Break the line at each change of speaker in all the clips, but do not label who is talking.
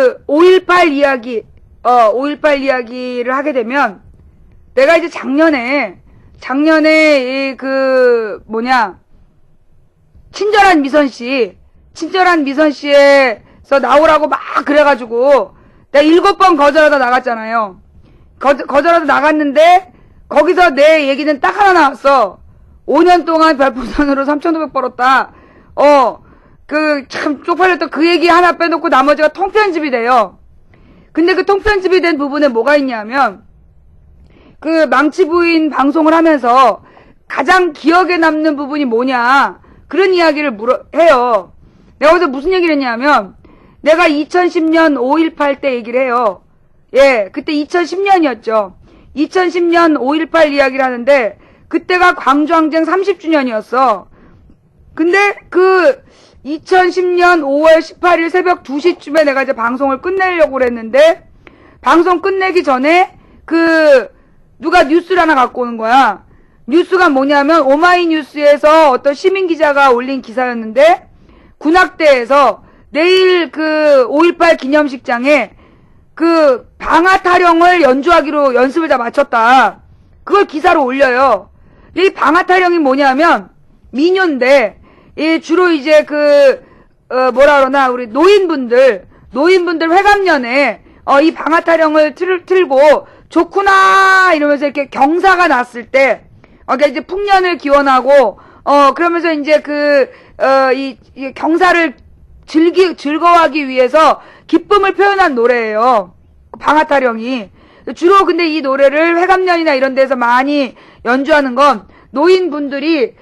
그 5.18 이야기 5.18 이야기를 하게 되면 내가 이제 작년에 친절한 미선 씨에서 나오라고 막 그래가지고 내가 7번 거절하다 나갔잖아요. 거절하다 나갔는데 거기서 내 얘기는 딱 하나 나왔어. 5년 동안 별풍선으로 3,500 벌었다. 참 쪽팔렸던 그 얘기 하나 빼놓고 나머지가 통편집이 돼요. 근데 그 통편집이 된 부분에 뭐가 있냐면 그 망치부인 방송을 하면서 가장 기억에 남는 부분이 뭐냐 그런 이야기를 해요. 내가 거기서 무슨 얘기를 했냐면 내가 2010년 5.18 때 얘기를 해요. 예, 그때 2010년이었죠. 2010년 5.18 이야기를 하는데 그때가 광주항쟁 30주년이었어. 근데 그 2010년 5월 18일 새벽 2시쯤에 내가 이제 방송을 끝내려고 그랬는데 방송 끝내기 전에 누가 뉴스를 하나 갖고 오는 거야. 뉴스가 뭐냐면 오마이뉴스에서 어떤 시민기자가 올린 기사였는데 군악대에서 내일 5.18 기념식장에 방아타령을 연주하기로 연습을 다 마쳤다. 그걸 기사로 올려요. 이 방아타령이 뭐냐면 민요인데 주로 이제 우리 노인분들 회감년에 이 방아타령을 틀고 좋구나 이러면서 이렇게 경사가 났을 때 그러니까 이제 풍년을 기원하고 그러면서 이제 이 경사를 즐거워하기 위해서 기쁨을 표현한 노래예요. 방아타령이. 주로 근데 이 노래를 회감년이나 이런 데서 많이 연주하는 건 노인분들이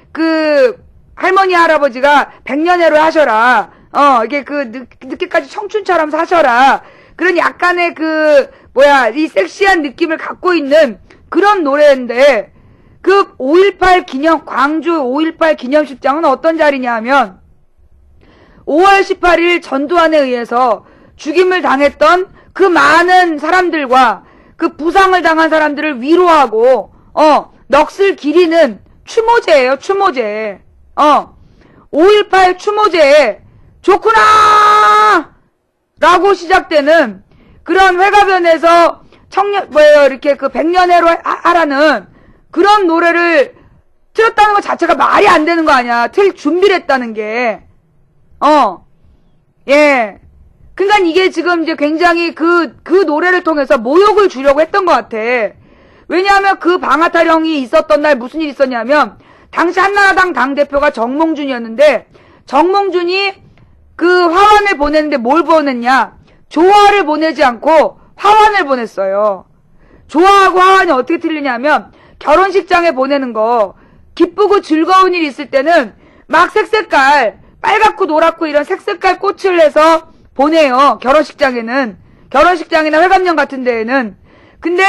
할머니 할아버지가 백년해로 하셔라. 이게 늦게까지 청춘처럼 사셔라. 그런 약간의 이 섹시한 느낌을 갖고 있는 그런 노래인데, 광주 5.18 기념식장은 어떤 자리냐 하면, 5월 18일 전두환에 의해서 죽임을 당했던 그 많은 사람들과 그 부상을 당한 사람들을 위로하고, 넋을 기리는 추모제예요, 추모제. 5.18 추모제에 좋구나! 라고 시작되는 그런 회가변에서 이렇게 백년해로 하라는 그런 노래를 틀었다는 것 자체가 말이 안 되는 거 아니야. 틀 준비를 했다는 게. 예. 그러니까 이게 지금 이제 굉장히 그 노래를 통해서 모욕을 주려고 했던 것 같아. 왜냐하면 그 방아타령이 있었던 날 무슨 일이 있었냐면, 당시 한나라당 당대표가 정몽준이었는데, 정몽준이 화환을 보냈는데 뭘 보냈냐? 조화를 보내지 않고 화환을 보냈어요. 조화하고 화환이 어떻게 틀리냐면, 결혼식장에 보내는 거, 기쁘고 즐거운 일이 있을 때는 막 색색깔, 빨갛고 노랗고 이런 색색깔 꽃을 해서 보내요. 결혼식장이나 회감년 같은 데에는. 근데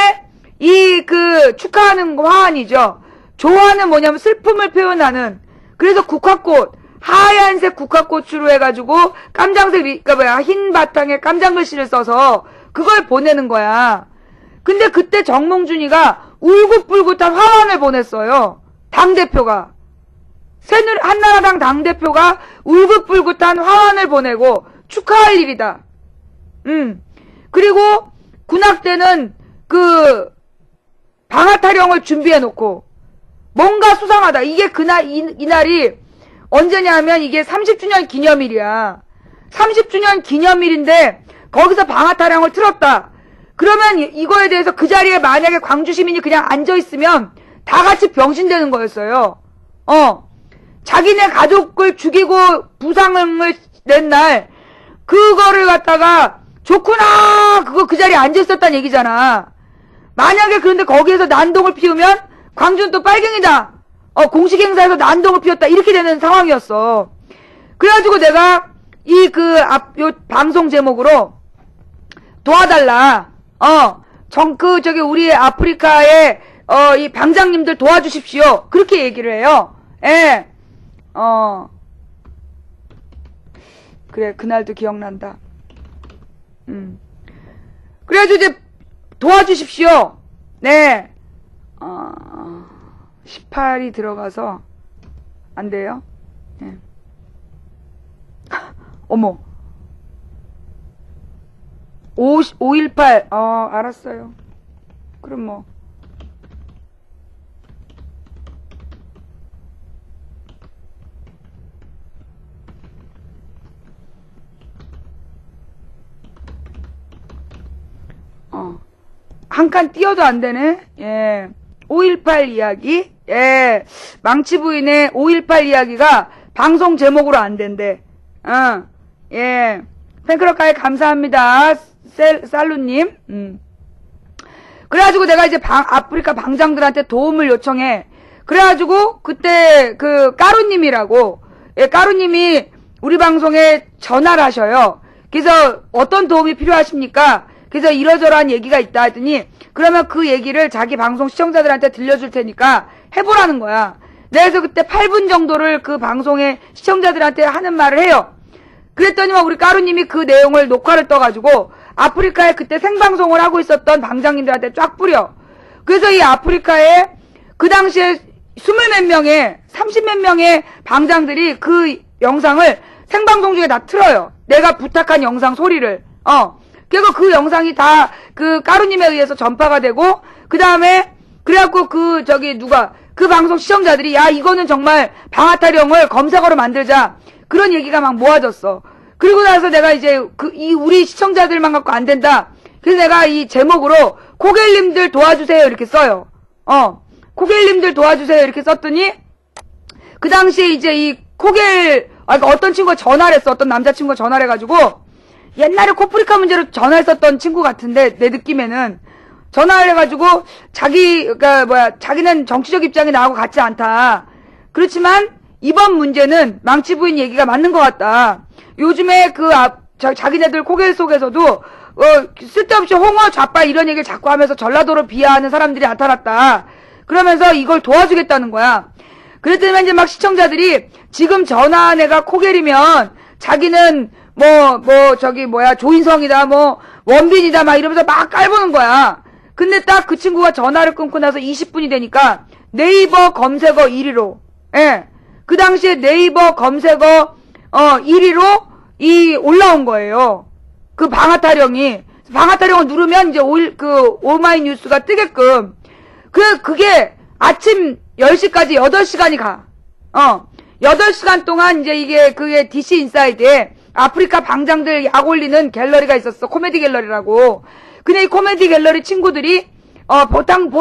축하하는 거 화환이죠. 조화는 뭐냐면 슬픔을 표현하는. 그래서 국화꽃, 하얀색 국화꽃으로 해가지고 흰 바탕에 깜장 글씨를 써서 그걸 보내는 거야. 근데 그때 정몽준이가 울긋불긋한 화환을 보냈어요. 당대표가. 한나라당 당대표가 울긋불긋한 화환을 보내고 축하할 일이다. 그리고 군악대는 방아타령을 준비해놓고 뭔가 수상하다. 이게 이날이 언제냐면 이게 30주년 기념일이야. 30주년 기념일인데 거기서 방아타령을 틀었다. 그러면 이거에 대해서 그 자리에 만약에 광주 시민이 그냥 앉아있으면 다 같이 병신되는 거였어요. 자기네 가족을 죽이고 부상을 낸 날 그거를 갖다가 좋구나 그 자리에 앉아있었다는 얘기잖아. 만약에 그런데 거기에서 난동을 피우면 광주는 또 빨갱이다. 공식 행사에서 난동을 피웠다. 이렇게 되는 상황이었어. 그래가지고 내가 요 방송 제목으로 도와달라. 우리 아프리카의 이 방장님들 도와주십시오. 그렇게 얘기를 해요. 예. 그래, 그날도 기억난다. 그래가지고 이제 도와주십시오. 네. 18이 들어가서 안 돼요. 네. 어머. 518. 알았어요. 그럼 뭐. 한 칸 띄어도 안 되네? 예. 518 이야기? 예. 망치 부인의 518 이야기가 방송 제목으로 안 된대. 예. 팬클럽 가입 감사합니다. 살루님. 그래가지고 내가 이제 아프리카 방장들한테 도움을 요청해. 그래가지고 그때 그 까루님이라고, 예, 까루님이 우리 방송에 전화를 하셔요. 그래서 어떤 도움이 필요하십니까? 그래서 이러저러한 얘기가 있다 하더니, 그러면 그 얘기를 자기 방송 시청자들한테 들려줄 테니까 해보라는 거야. 그래서 그때 8분 정도를 그 방송의 시청자들한테 하는 말을 해요. 그랬더니만 우리 까루님이 그 내용을 녹화를 떠가지고 아프리카에 그때 생방송을 하고 있었던 방장님들한테 쫙 뿌려. 그래서 이 아프리카에 그 당시에 20몇 명의 30몇 명의 방장들이 그 영상을 생방송 중에 다 틀어요. 내가 부탁한 영상 소리를. 그리고 그 영상이 다 그 까루님에 의해서 전파가 되고, 그 다음에 그래갖고 그 방송 시청자들이 야 이거는 정말 방아타령을 검색어로 만들자, 그런 얘기가 막 모아졌어. 그리고 나서 내가 이제 우리 시청자들만 갖고 안 된다. 그래서 내가 이 제목으로 코겔님들 도와주세요 이렇게 써요. 코겔님들 도와주세요 이렇게 썼더니, 그 당시에 이제 이 그러니까 어떤 친구가 전화를 했어. 어떤 남자친구가 전화를 해가지고, 옛날에 코프리카 문제로 전화했었던 친구 같은데, 내 느낌에는 전화를 해가지고 자기는 정치적 입장이 나하고 같지 않다. 그렇지만 이번 문제는 망치 부인 얘기가 맞는 것 같다. 요즘에 자기네들 코겔 속에서도 쓸데없이 홍어 좌빨 이런 얘기를 자꾸 하면서 전라도를 비하하는 사람들이 나타났다. 그러면서 이걸 도와주겠다는 거야. 그랬더니 이제 막 시청자들이 지금 전화한 애가 코겔이면 자기는 조인성이다, 원빈이다, 막 이러면서 막 깔보는 거야. 근데 딱 그 친구가 전화를 끊고 나서 20분이 되니까 네이버 검색어 1위로, 예. 그 당시에 네이버 검색어, 1위로 올라온 거예요. 그 방아타령을 누르면 이제 오마이뉴스가 뜨게끔. 그게 아침 10시까지 8시간이 가. 8시간 동안 이제 그게 DC 인사이드에 아프리카 방장들 약 올리는 갤러리가 있었어. 코미디 갤러리라고. 근데 이 코미디 갤러리 친구들이, 보통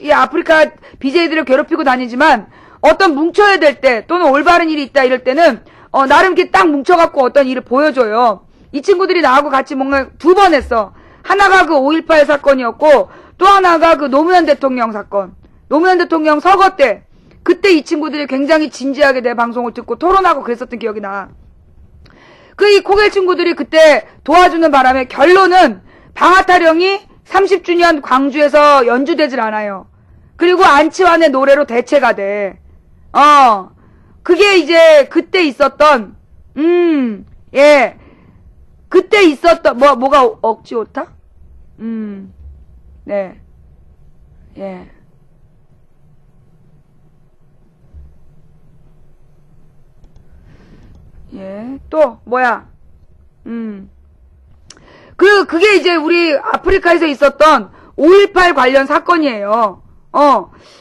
이 아프리카 BJ들을 괴롭히고 다니지만, 어떤 뭉쳐야 될 때, 또는 올바른 일이 있다 이럴 때는, 나름 이렇게 딱 뭉쳐갖고 어떤 일을 보여줘요. 이 친구들이 나하고 같이 뭔가 2번 했어. 하나가 그 5.18 사건이었고, 또 하나가 그 노무현 대통령 사건. 노무현 대통령 서거 때, 그때 이 친구들이 굉장히 진지하게 내 방송을 듣고 토론하고 그랬었던 기억이 나. 이 코겔 친구들이 그때 도와주는 바람에 결론은 방아타령이 30주년 광주에서 연주되질 않아요. 그리고 안치환의 노래로 대체가 돼. 그게 이제 그때 있었던, 예. 그때 있었던, 뭐가 억지 오타? 네. 예. 예, 또, 뭐야. 그게 이제 우리 아프리카에서 있었던 5.18 관련 사건이에요.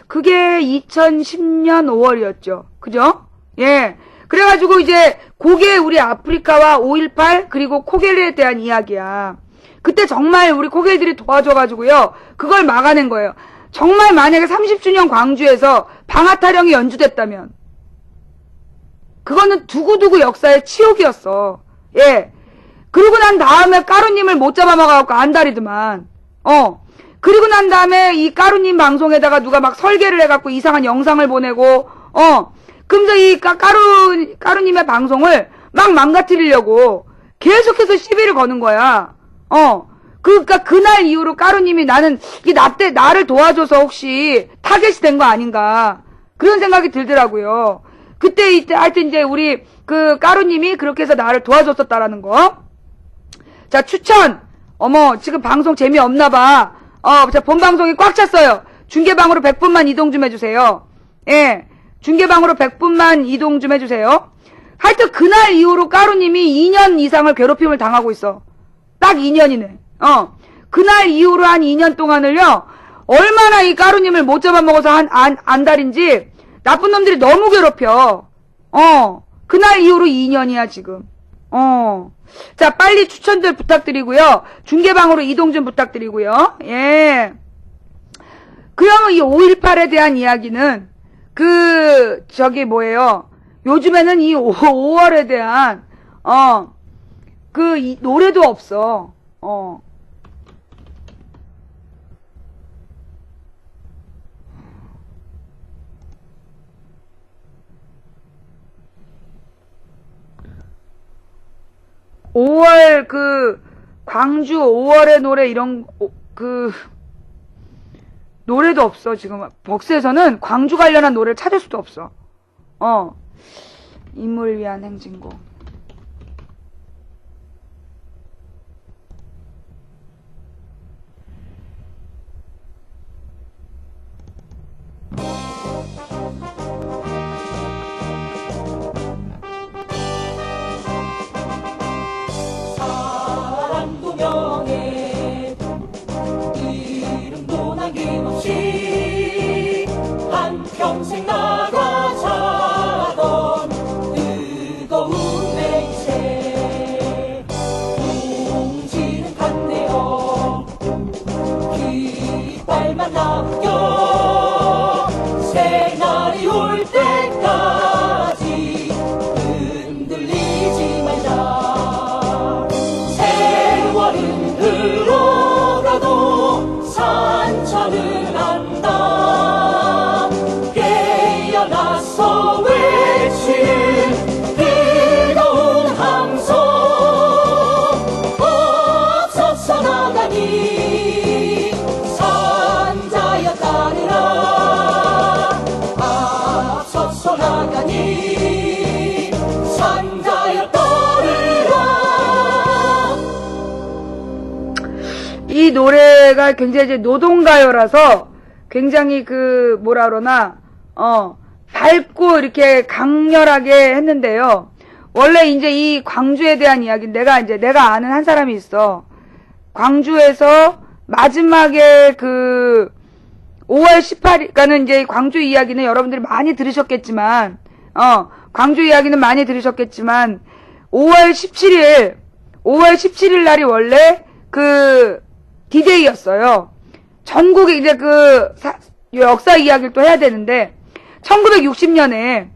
그게 2010년 5월이었죠. 그죠? 예. 그래가지고 이제, 그게 우리 아프리카와 5.18, 그리고 코겔에 대한 이야기야. 그때 정말 우리 코겔들이 도와줘가지고요. 그걸 막아낸 거예요. 정말 만약에 30주년 광주에서 방아타령이 연주됐다면, 그거는 두고두고 역사의 치욕이었어. 예. 그러고 난 다음에 까루님을 못 잡아먹어갖고 안달이더만. 그리고 난 다음에 이 까루님 방송에다가 누가 막 설계를 해갖고 이상한 영상을 보내고, 그러면서 이 까루님의 방송을 막 망가뜨리려고 계속해서 시비를 거는 거야. 그러니까 그날 이후로 까루님이 나는 나를 도와줘서 혹시 타겟이 된 거 아닌가. 그런 생각이 들더라고요. 이때 하여튼 이제 우리 그 까루님이 그렇게 해서 나를 도와줬었다라는 거. 자, 추천. 지금 방송 재미없나봐. 자, 본방송이 꽉 찼어요. 중계방으로 100분만 이동 좀 해주세요. 예. 중계방으로 100분만 이동 좀 해주세요. 하여튼 그날 이후로 까루님이 2년 이상을 괴롭힘을 당하고 있어. 딱 2년이네. 그날 이후로 한 2년 동안을요, 얼마나 이 까루님을 못 잡아먹어서 안달인지, 나쁜 놈들이 너무 괴롭혀. 그날 이후로 2년이야, 지금. 자, 빨리 추천들 부탁드리고요. 중계방으로 이동 좀 부탁드리고요. 예. 그러면 이 5.18에 대한 이야기는, 뭐예요. 요즘에는 이 5월에 대한, 이 노래도 없어. 5월 광주 5월의 노래 이런 노래도 없어. 지금 벅스에서는 광주 관련한 노래를 찾을 수도 없어. 인물을 위한 행진곡.
평생 나가자던 뜨거운 맹세 웅지는 갔네요. 깃발만 남겨 새날이 올 때까지 흔들리지 말자. 세월은 흘러가도 산천은 안다. 나서 외치는 뜨거운 함성 앞서서 나가니 산자여 따르라. 앞서서 나가니 산자여 따르라.
이 노래가 굉장히 이제 노동가요라서 굉장히 뭐라 그러나 밝고 이렇게 강렬하게 했는데요. 원래 이제 이 광주에 대한 이야기, 내가 아는 한 사람이 있어. 광주에서 마지막에 5월 18일, 그러니까는 이제 광주 이야기는 여러분들이 많이 들으셨겠지만, 광주 이야기는 많이 들으셨겠지만, 5월 17일 날이 원래 디데이였어요. 전국에 이제 역사 이야기를 또 해야 되는데, 1960년에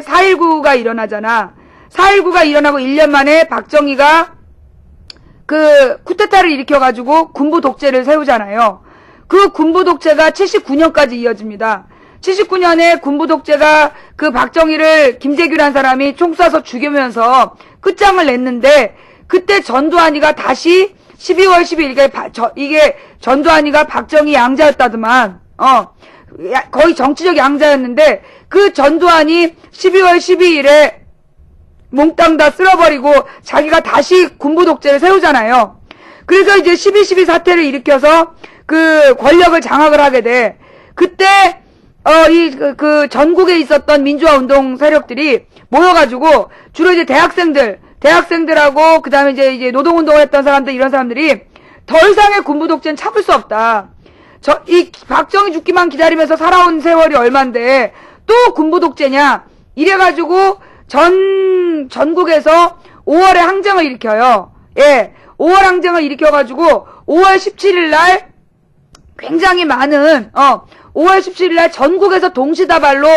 4.19가 일어나잖아. 4.19가 일어나고 1년 만에 박정희가 쿠데타를 일으켜가지고 군부 독재를 세우잖아요. 그 군부 독재가 79년까지 이어집니다. 79년에 군부 독재가 박정희를 김재규라는 사람이 총 쏴서 죽이면서 끝장을 냈는데, 그때 전두환이가 다시 12월 10일, 이게 전두환이가 박정희 양자였다더만, 거의 정치적 양자였는데, 그 전두환이 12월 12일에 몽땅 다 쓸어버리고 자기가 다시 군부 독재를 세우잖아요. 그래서 이제 12.12 사태를 일으켜서 권력을 장악을 하게 돼. 그때, 전국에 있었던 민주화 운동 세력들이 모여가지고, 주로 이제 대학생들하고, 그 다음에 이제 노동운동을 했던 사람들, 이런 사람들이 더 이상의 군부 독재는 참을 수 없다. 이 박정희 죽기만 기다리면서 살아온 세월이 얼만데 또 군부 독재냐? 이래가지고 전국에서 5월에 항쟁을 일으켜요. 예, 5월 항쟁을 일으켜가지고 5월 17일 날 굉장히 많은 5월 17일 날 전국에서 동시다발로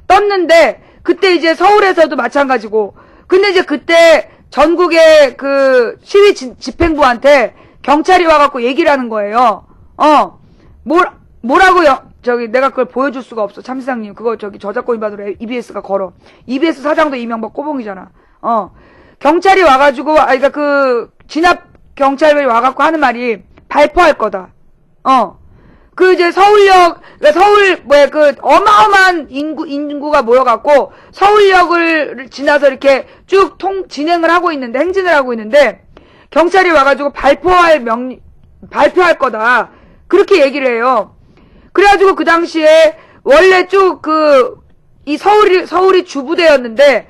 떴는데 그때 이제 서울에서도 마찬가지고. 근데 이제 그때 전국의 시위 집행부한테 경찰이 와갖고 얘기를 하는 거예요. 뭐라고요? 내가 그걸 보여줄 수가 없어. 참시장님. 그거 저작권 위반으로 EBS가 걸어. EBS 사장도 이명박 꼬봉이잖아. 경찰이 와가지고, 진압 경찰이 와갖고 하는 말이 발포할 거다. 이제 어마어마한 인구가 모여갖고, 서울역을 지나서 이렇게 쭉 진행을 하고 있는데, 행진을 하고 있는데, 경찰이 와가지고 발표할 거다. 그렇게 얘기를 해요. 그래가지고 그 당시에 원래 쭉 이 서울이 주부대였는데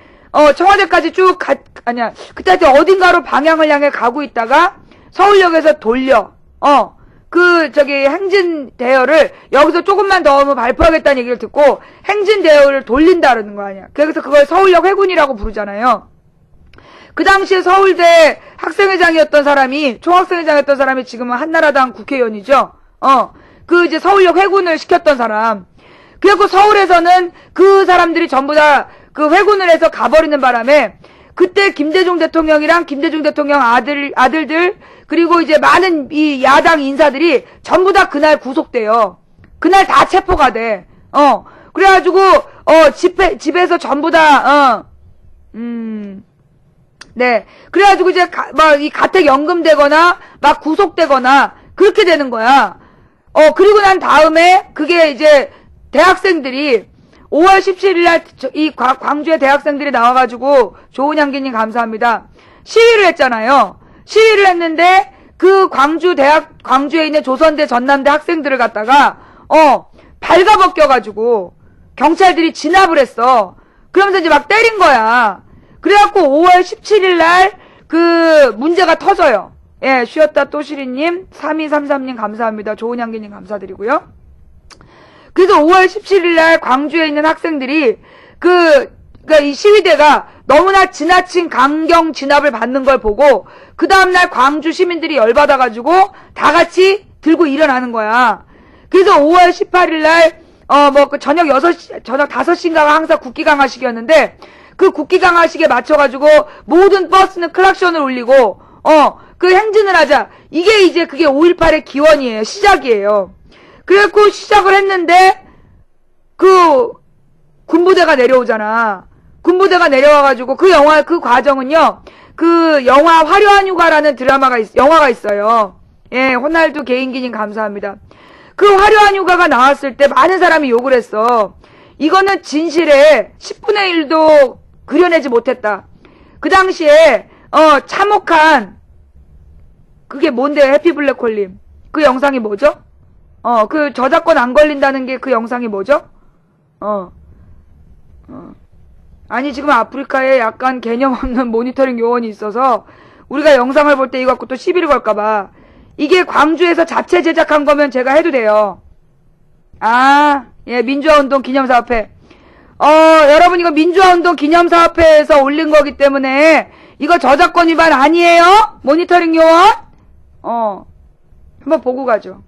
청와대까지 쭉 아니야. 그때 하여튼 어딘가로 방향을 향해 가고 있다가 서울역에서 돌려. 행진 대여를 여기서 조금만 더 하면 발표하겠다는 얘기를 듣고 행진 대여를 돌린다는 거 아니야. 그래서 그걸 서울역 회군이라고 부르잖아요. 그 당시에 서울대 학생회장이었던 사람이, 총학생회장이었던 사람이 지금은 한나라당 국회의원이죠. 이제 서울역 회군을 시켰던 사람. 그래갖고 서울에서는 그 사람들이 전부 다 그 회군을 해서 가버리는 바람에 그때 김대중 대통령이랑 김대중 대통령 아들들 그리고 이제 많은 이 야당 인사들이 전부 다 그날 구속돼요. 그날 다 체포가 돼. 그래가지고 집에서 전부 다 네. 그래가지고 이제 이 가택 연금되거나 막 구속되거나 그렇게 되는 거야. 그리고 난 다음에 그게 이제 대학생들이 5월 17일 날 이 광주의 대학생들이 나와가지고 조은향기님 감사합니다. 시위를 했잖아요. 시위를 했는데 그 광주에 있는 조선대 전남대 학생들을 갖다가 발가벗겨가지고 경찰들이 진압을 했어. 그러면서 이제 막 때린 거야. 그래갖고 5월 17일 날 그 문제가 터져요. 예, 쉬었다 또시리님, 3233님 감사합니다. 조은향기님 감사드리고요. 그래서 5월 17일 날 광주에 있는 학생들이 그러니까 이 시위대가 너무나 지나친 강경 진압을 받는 걸 보고 그 다음날 광주 시민들이 열받아가지고 다 같이 들고 일어나는 거야. 그래서 5월 18일 날 그 저녁 5시인가가 항상 국기강화식이었는데 그 국기강화식에 맞춰가지고 모든 버스는 클락션을 울리고 그 행진을 하자. 이게 이제 그게 5.18의 기원이에요. 시작이에요. 그래갖고 시작을 했는데 그 군부대가 내려오잖아. 군부대가 내려와가지고 그 과정은요. 그 영화 화려한 휴가라는 영화가 있어요. 예, 호날두 개인기님 감사합니다. 그 화려한 휴가가 나왔을 때 많은 사람이 욕을 했어. 이거는 진실에 10분의 1도 그려내지 못했다. 그 당시에 참혹한 그게 뭔데요? 해피블랙홀님. 그 영상이 뭐죠? 그 저작권 안 걸린다는 게 그 영상이 뭐죠? 아니 지금 아프리카에 약간 개념 없는 모니터링 요원이 있어서 우리가 영상을 볼 때 이거 갖고 또 시비를 걸까봐. 이게 광주에서 자체 제작한 거면 제가 해도 돼요. 예, 민주화운동 기념사업회. 여러분 이거 민주화운동 기념사업회에서 올린 거기 때문에 이거 저작권 위반 아니에요? 모니터링 요원? 한번 보고 가죠.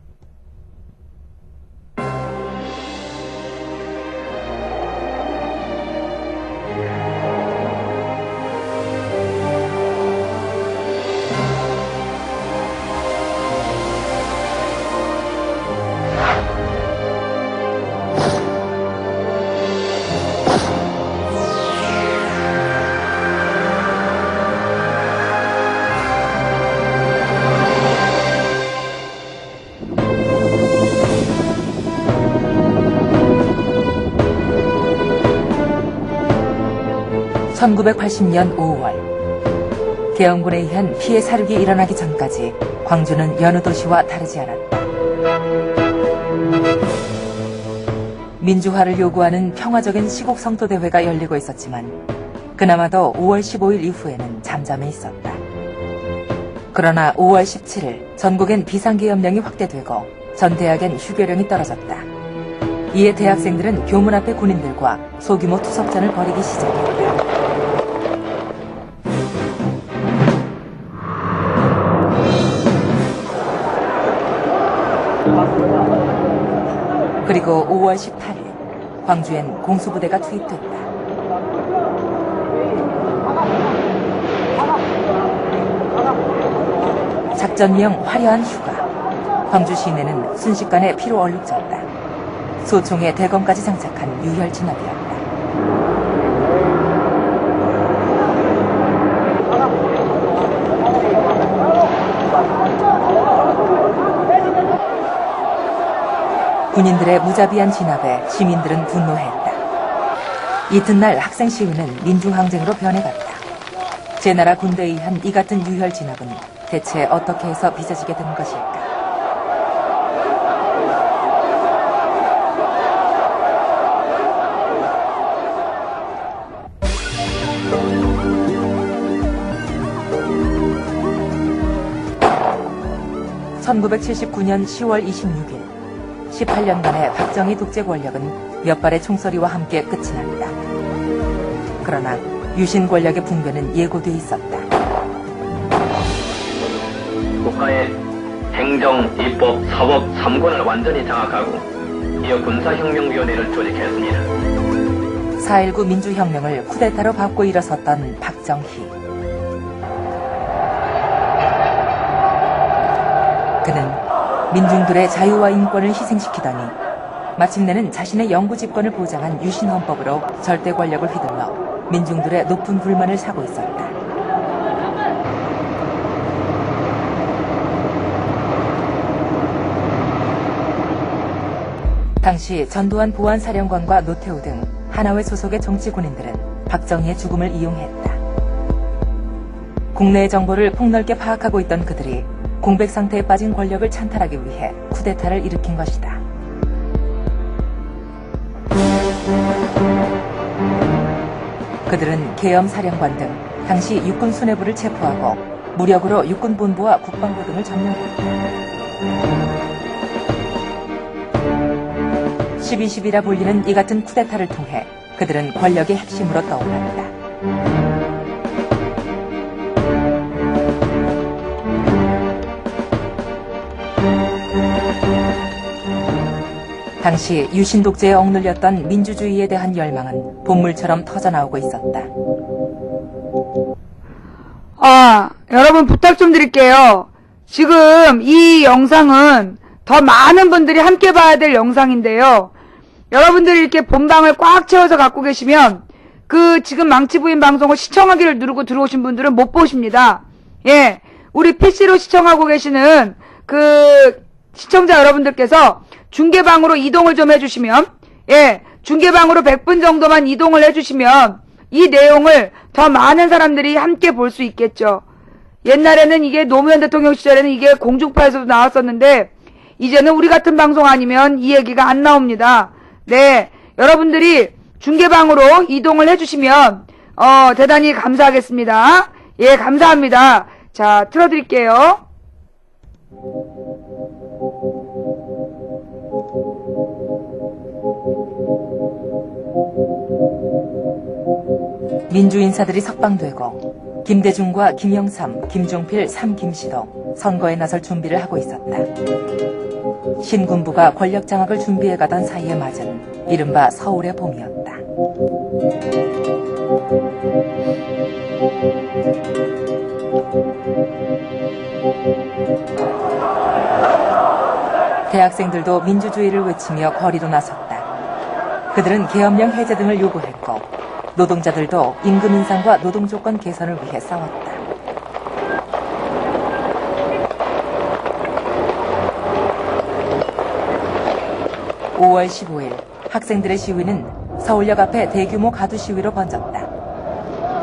(1980년 5월) 계엄군에 의한 피해 사륙이 일어나기 전까지 광주는 여느 도시와 다르지 않았다. 민주화를 요구하는 평화적인 시국 성도대회가 열리고 있었지만 그나마도 5월 15일 이후에는 잠잠해 있었다. 그러나 5월 17일 전국엔 비상계엄령이 확대되고 전 대학엔 휴교령이 떨어졌다. 이에 대학생들은 교문 앞에 군인들과 소규모 투석전을 벌이기 시작했다. 그리고 5월 18일 광주엔 공수부대가 투입됐다. 작전명 화려한 휴가. 광주 시내는 순식간에 피로 얼룩졌다. 소총에 대검까지 장착한 유혈 진압이었다. 군인들의 무자비한 진압에 시민들은 분노했다. 이튿날 학생 시위는 민중항쟁으로 변해갔다. 제 나라 군대에 의한 이 같은 유혈 진압은 대체 어떻게 해서 빚어지게 된 것일까? 1979년 10월 26일, 18년간의 박정희 독재 권력은 몇 발의 총소리와 함께 끝이 납니다. 그러나 유신 권력의 붕괴는 예고돼 있었다.
국가의 행정, 입법, 사법, 3권을 완전히 장악하고 이어 군사혁명위원회를 조직했습니다.
4.19 민주혁명을 쿠데타로 밟고 일어섰던 박정희. 그는 민중들의 자유와 인권을 희생시키더니 마침내는 자신의 영구 집권을 보장한 유신헌법으로 절대 권력을 휘둘러 민중들의 높은 불만을 사고 있었다. 당시 전두환 보안사령관과 노태우 등 하나회 소속의 정치 군인들은 박정희의 죽음을 이용했다. 국내의 정보를 폭넓게 파악하고 있던 그들이 공백 상태에 빠진 권력을 찬탈하기 위해 쿠데타를 일으킨 것이다. 그들은 계엄 사령관 등 당시 육군 수뇌부를 체포하고 무력으로 육군 본부와 국방부 등을 점령했다. 12.12라 불리는 이 같은 쿠데타를 통해 그들은 권력의 핵심으로 떠올랐다. 당시 유신 독재에 억눌렸던 민주주의에 대한 열망은 본물처럼 터져나오고 있었다.
여러분 부탁 좀 드릴게요. 지금 이 영상은 더 많은 분들이 함께 봐야 될 영상인데요. 여러분들이 이렇게 본방을 꽉 채워서 갖고 계시면 그 지금 망치부인 방송을 시청하기를 누르고 들어오신 분들은 못 보십니다. 예, 우리 PC로 시청하고 계시는 그 시청자 여러분들께서 중계방으로 이동을 좀 해주시면, 예, 중계방으로 100분 정도만 이동을 해주시면 이 내용을 더 많은 사람들이 함께 볼 수 있겠죠. 옛날에는 이게 노무현 대통령 시절에는 이게 공중파에서도 나왔었는데 이제는 우리 같은 방송 아니면 이 얘기가 안 나옵니다. 네, 여러분들이 중계방으로 이동을 해주시면 대단히 감사하겠습니다. 예, 감사합니다. 자, 틀어드릴게요.
민주 인사들이 석방되고 김대중과 김영삼, 김종필, 삼김씨도 선거에 나설 준비를 하고 있었다. 신군부가 권력 장악을 준비해가던 사이에 맞은 이른바 서울의 봄이었다. 대학생들도 민주주의를 외치며 거리로 나섰다. 그들은 계엄령 해제 등을 요구했고 노동자들도 임금 인상과 노동조건 개선을 위해 싸웠다. (5월 15일) 학생들의 시위는 서울역 앞에 대규모 가두 시위로 번졌다.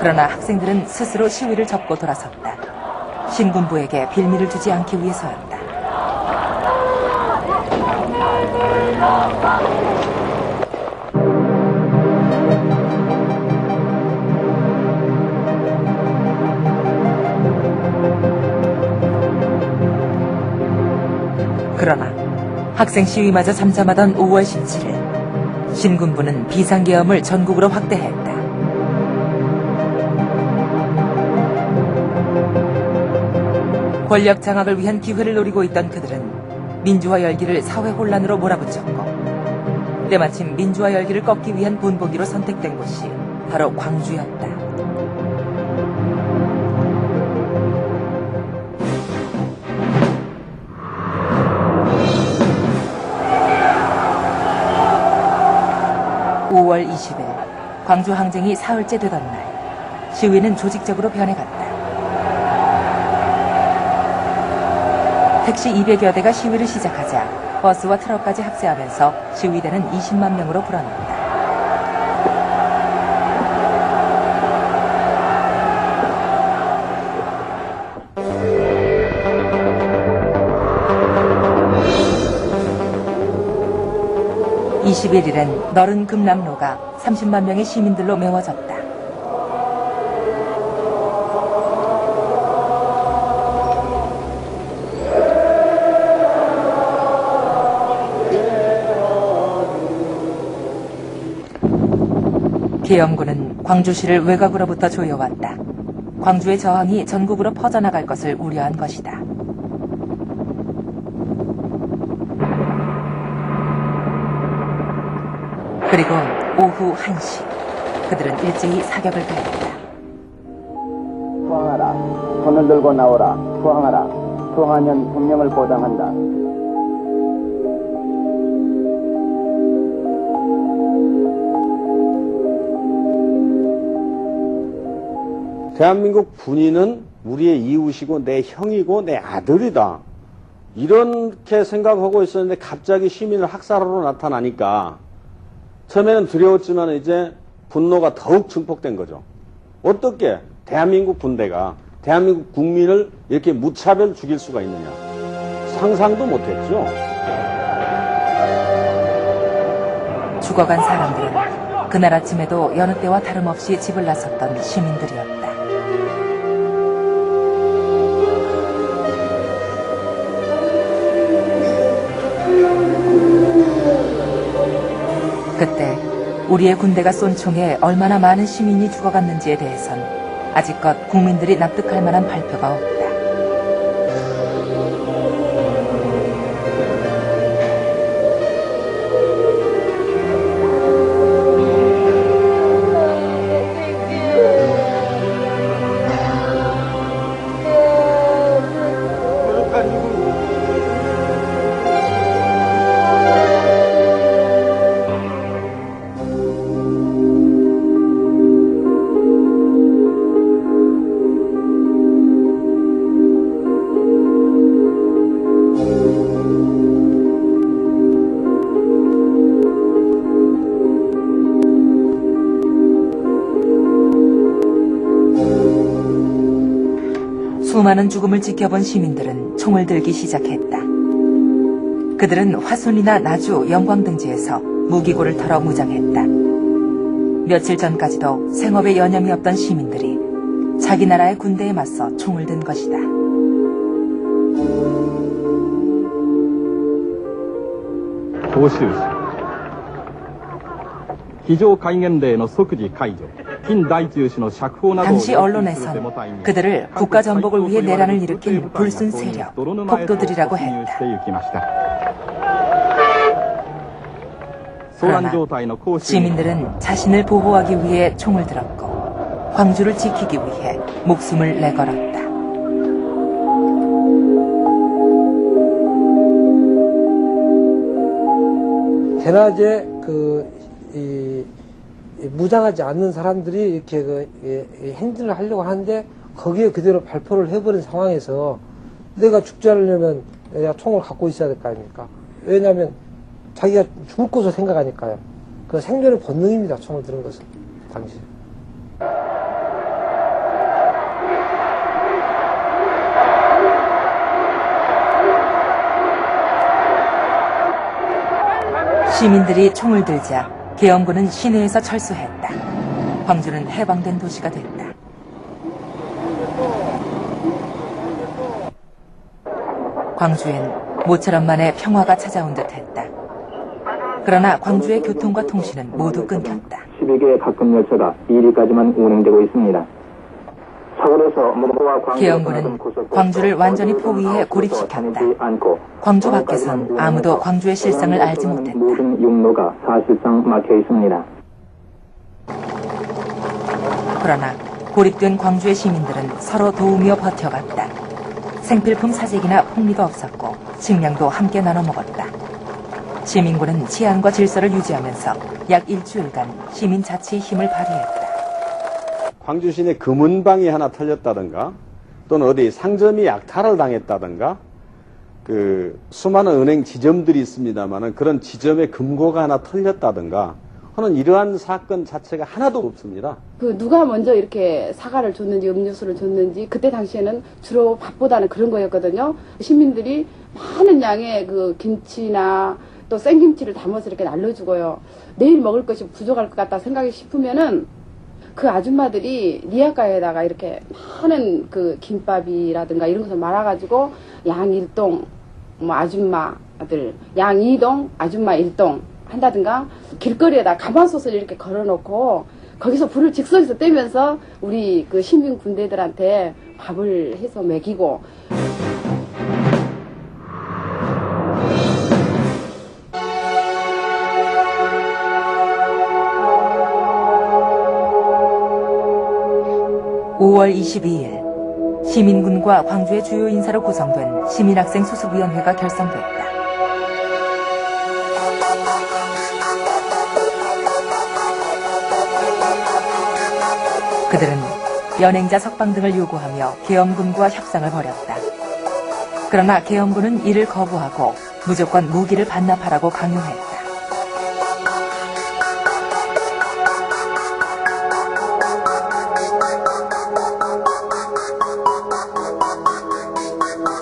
그러나 학생들은 스스로 시위를 접고 돌아섰다. 신군부에게 빌미를 주지 않기 위해서였다. 그러나 학생 시위마저 잠잠하던 5월 17일 신군부는 비상계엄을 전국으로 확대했다. 권력 장악을 위한 기회를 노리고 있던 그들은 민주화 열기를 사회 혼란으로 몰아붙였고 때마침 민주화 열기를 꺾기 위한 본보기로 선택된 곳이 바로 광주였다. (5월 20일) 광주 항쟁이 사흘째 되던 날 시위는 조직적으로 변해갔다. 택시 200여 대가 시위를 시작하자 버스와 트럭까지 합세하면서 시위대는 20만 명으로 불어났다. (21일엔) 너른 금남로가 30만 명의 시민들로 메워졌다. 계엄군은 광주시를 외곽으로부터 조여왔다. 광주의 저항이 전국으로 퍼져나갈 것을 우려한 것이다. 그리고 오후 1시, 그들은 일제히 사격을 가했다.
투항하라. 손을 들고 나오라. 투항하라. 투항하면 생명을 보장한다.
대한민국 군인은 우리의 이웃이고 내 형이고 내 아들이다. 이렇게 생각하고 있었는데 갑자기 시민을 학살하러 나타나니까 처음에는 두려웠지만 이제 분노가 더욱 증폭된 거죠. 어떻게 대한민국 군대가 대한민국 국민을 이렇게 무차별 죽일 수가 있느냐. 상상도 못했죠.
죽어간 사람들은 그날 아침에도 여느 때와 다름없이 집을 나섰던 시민들이었다. 그때 우리의 군대가 쏜 총에 얼마나 많은 시민이 죽어갔는지에 대해선 아직껏 국민들이 납득할 만한 발표가 없다. 수많은 죽음을 지켜본 시민들은 총을 들기 시작했다. 그들은 화순이나 나주, 영광 등지에서 무기고를 털어 무장했다. 며칠 전까지도 생업에 여념이 없던 시민들이 자기 나라의 군대에 맞서 총을 든 것이다.
甲州市非常戒厳令の即時解除金大中氏の釈放などを
당시 언론에선 그들을 국가전복을 위해 내란을 일으킨 불순 세력, 폭도들이라고 했다. 그러나 시민들은 자신을 보호하기 위해 총을 들었고 광주를 지키기 위해 목숨을 내걸었다.
대낮에 무장하지 않는 사람들이 이렇게 행진을 하려고 하는데 거기에 그대로 발포를 해버린 상황에서 내가 죽지 않으려면 내가 총을 갖고 있어야 될 거 아닙니까? 왜냐하면 자기가 죽을 것을 생각하니까요. 그 생존의 본능입니다. 총을 드는 것은 당시.
시민들이 총을 들자 계엄군은 시내에서 철수했다. 광주는 해방된 도시가 됐다. 광주엔 모처럼 만에 평화가 찾아온 듯했다. 그러나 광주의 교통과 통신은 모두 끊겼다.
12개의 가끔 열차가 1일까지만 운행되고 있습니다.
계엄군은 광주를 완전히 포위해 고립시켰다. 광주 밖에선 아무도 광주의 실상을 알지 못했다.
모든 육로가 사실상 막혀 있습니다.
그러나 고립된 광주의 시민들은 서로 도우며 버텨갔다. 생필품 사재기나 폭리도 없었고 식량도 함께 나눠 먹었다. 시민군은 치안과 질서를 유지하면서 약 일주일간 시민 자치의 힘을 발휘했다.
광주 시내 금은방이 하나 털렸다든가 또는 어디 상점이 약탈을 당했다든가 그 수많은 은행 지점들이 있습니다만은 그런 지점의 금고가 하나 털렸다든가 하는 이러한 사건 자체가 하나도 없습니다.
그 누가 먼저 이렇게 사과를 줬는지 음료수를 줬는지 그때 당시에는 주로 밥보다는 그런 거였거든요. 시민들이 많은 양의 그 김치나 또 생김치를 담아서 이렇게 날려주고요. 내일 먹을 것이 부족할 것 같다 생각이 싶으면은 그 아줌마들이 리아카에다가 이렇게 많은 그 김밥이라든가 이런 것을 말아가지고 양 1동 뭐 아줌마들 양 2동 아줌마 1동 한다든가 길거리에다 가마솥을 이렇게 걸어놓고 거기서 불을 즉석에서 떼면서 우리 그 시민 군대들한테 밥을 해서 먹이고.
(5월 22일) 시민군과 광주의 주요 인사로 구성된 시민학생 수습위원회가 결성됐다. 그들은 연행자 석방 등을 요구하며 계엄군과 협상을 벌였다. 그러나 계엄군은 이를 거부하고 무조건 무기를 반납하라고 강요했다.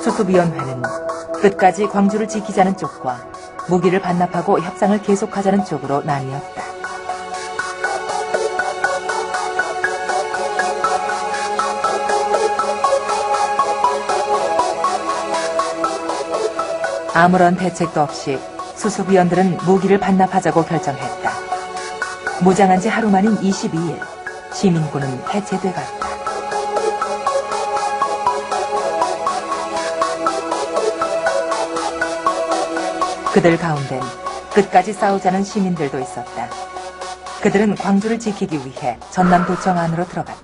수습위원회는 끝까지 광주를 지키자는 쪽과 무기를 반납하고 협상을 계속하자는 쪽으로 나뉘었다. 아무런 대책도 없이 수습위원들은 무기를 반납하자고 결정했다. 무장한 지 하루 만인 22일, 시민군은 해체돼 갔다. 그들 가운데는 끝까지 싸우자는 시민들도 있었다. 그들은 광주를 지키기 위해 전남도청 안으로 들어갔다.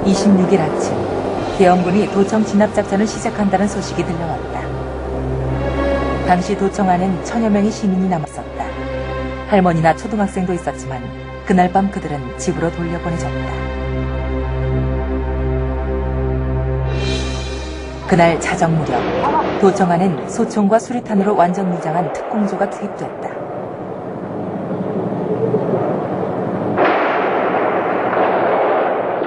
26일 아침, 계엄군이 도청 진압작전을 시작한다는 소식이 들려왔다. 당시 도청 안엔 1000여 명의 시민이 남았었다. 할머니나 초등학생도 있었지만 그날 밤 그들은 집으로 돌려보내졌다. 그날 자정 무렵, 도청 안엔 소총과 수리탄으로 완전 무장한 특공조가 투입됐다.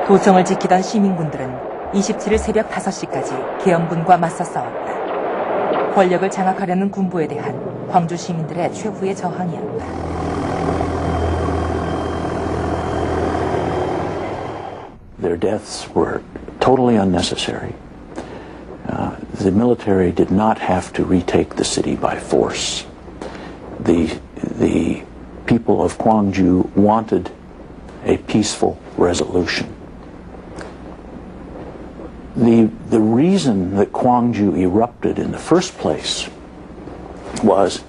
도청을 지키던 시민군들은 27일 새벽 5시까지 계엄군과 맞서 싸웠다. 권력을 장악하려는 군부에 대한 광주 시민들의 최후의 저항이었다.
Their deaths were totally unnecessary. The military did not have to retake the city by force. The people of Gwangju wanted a peaceful resolution. The reason that Gwangju erupted in the first place was